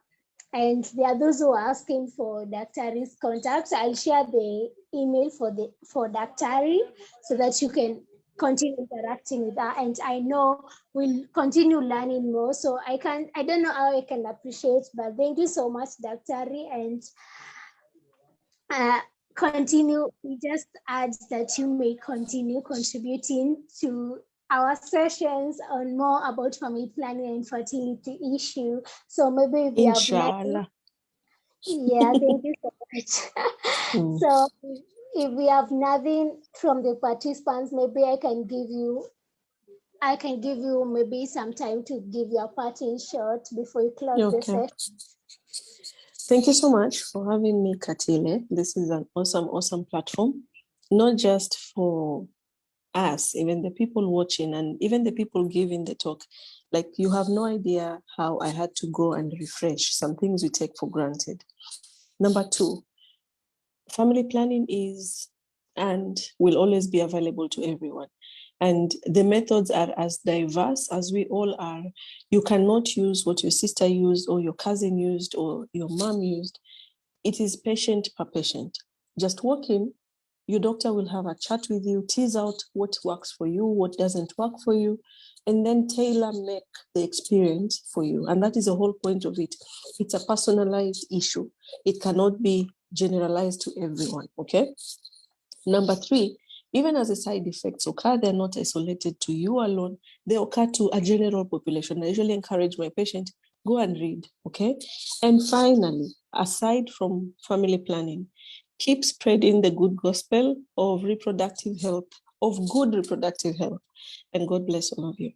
And there are those who are asking for Dr. Lee's contacts. I'll share the email for Dr. Lee so that you can continue interacting with her. And I know we'll continue learning more. So I don't know how I can appreciate, but thank you so much, Dr. Lee. And continue, we just add that you may continue contributing to our sessions on more about family planning and fertility issue. So maybe we have Inshallah. yeah, thank you so much. So if we have nothing from the participants, maybe I can give you maybe some time to give your parting shot before you close the session. Thank you so much for having me, Katile. This is an awesome platform, not just for us, even the people watching and even the people giving the talk. Like, you have no idea how I had to go and refresh some things we take for granted. Number two, family planning is and will always be available to everyone. And the methods are as diverse as we all are. You cannot use what your sister used or your cousin used or your mom used. It is patient per patient. Just walk in, your doctor will have a chat with you, tease out what works for you, what doesn't work for you, and then tailor make the experience for you. And that is the whole point of it. It's a personalized issue. It cannot be generalized to everyone, okay? Number three, even as the side effects occur, they're not isolated to you alone. They occur to a general population. I usually encourage my patient, go and read, okay? And finally, aside from family planning, keep spreading the good gospel of reproductive health, of good reproductive health. And God bless all of you.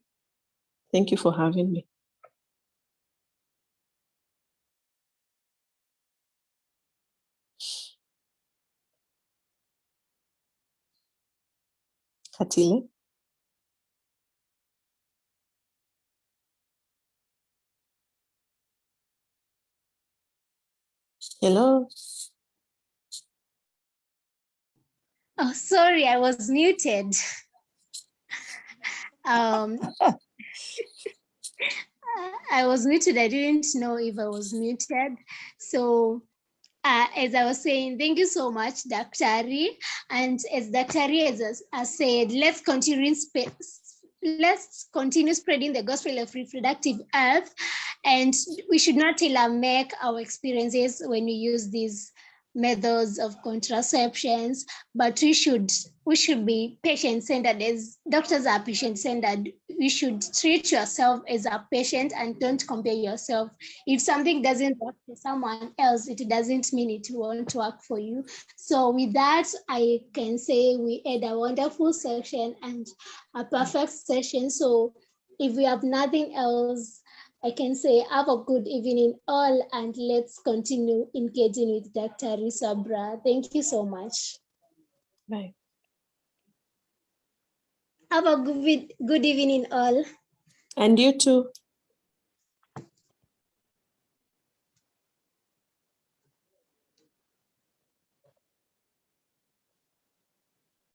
Thank you for having me. Katile. Hello. Oh, sorry, I was muted. I was muted. I didn't know if I was muted. So as I was saying, thank you so much, Dr. Lee. And as Dr. Lee has said, let's continue spreading the gospel of reproductive health. And we should not tailor make our experiences when we use these methods of contraceptions, but we should be patient-centered. As doctors are patient-centered, you should treat yourself as a patient and don't compare yourself. If something doesn't work for someone else, it doesn't mean it won't work for you. So with that, I can say we had a wonderful session and a perfect session. So if we have nothing else, I can say have a good evening all, and let's continue engaging with Dr. Sabra. Thank you so much. Bye. Have a good evening all. And you too.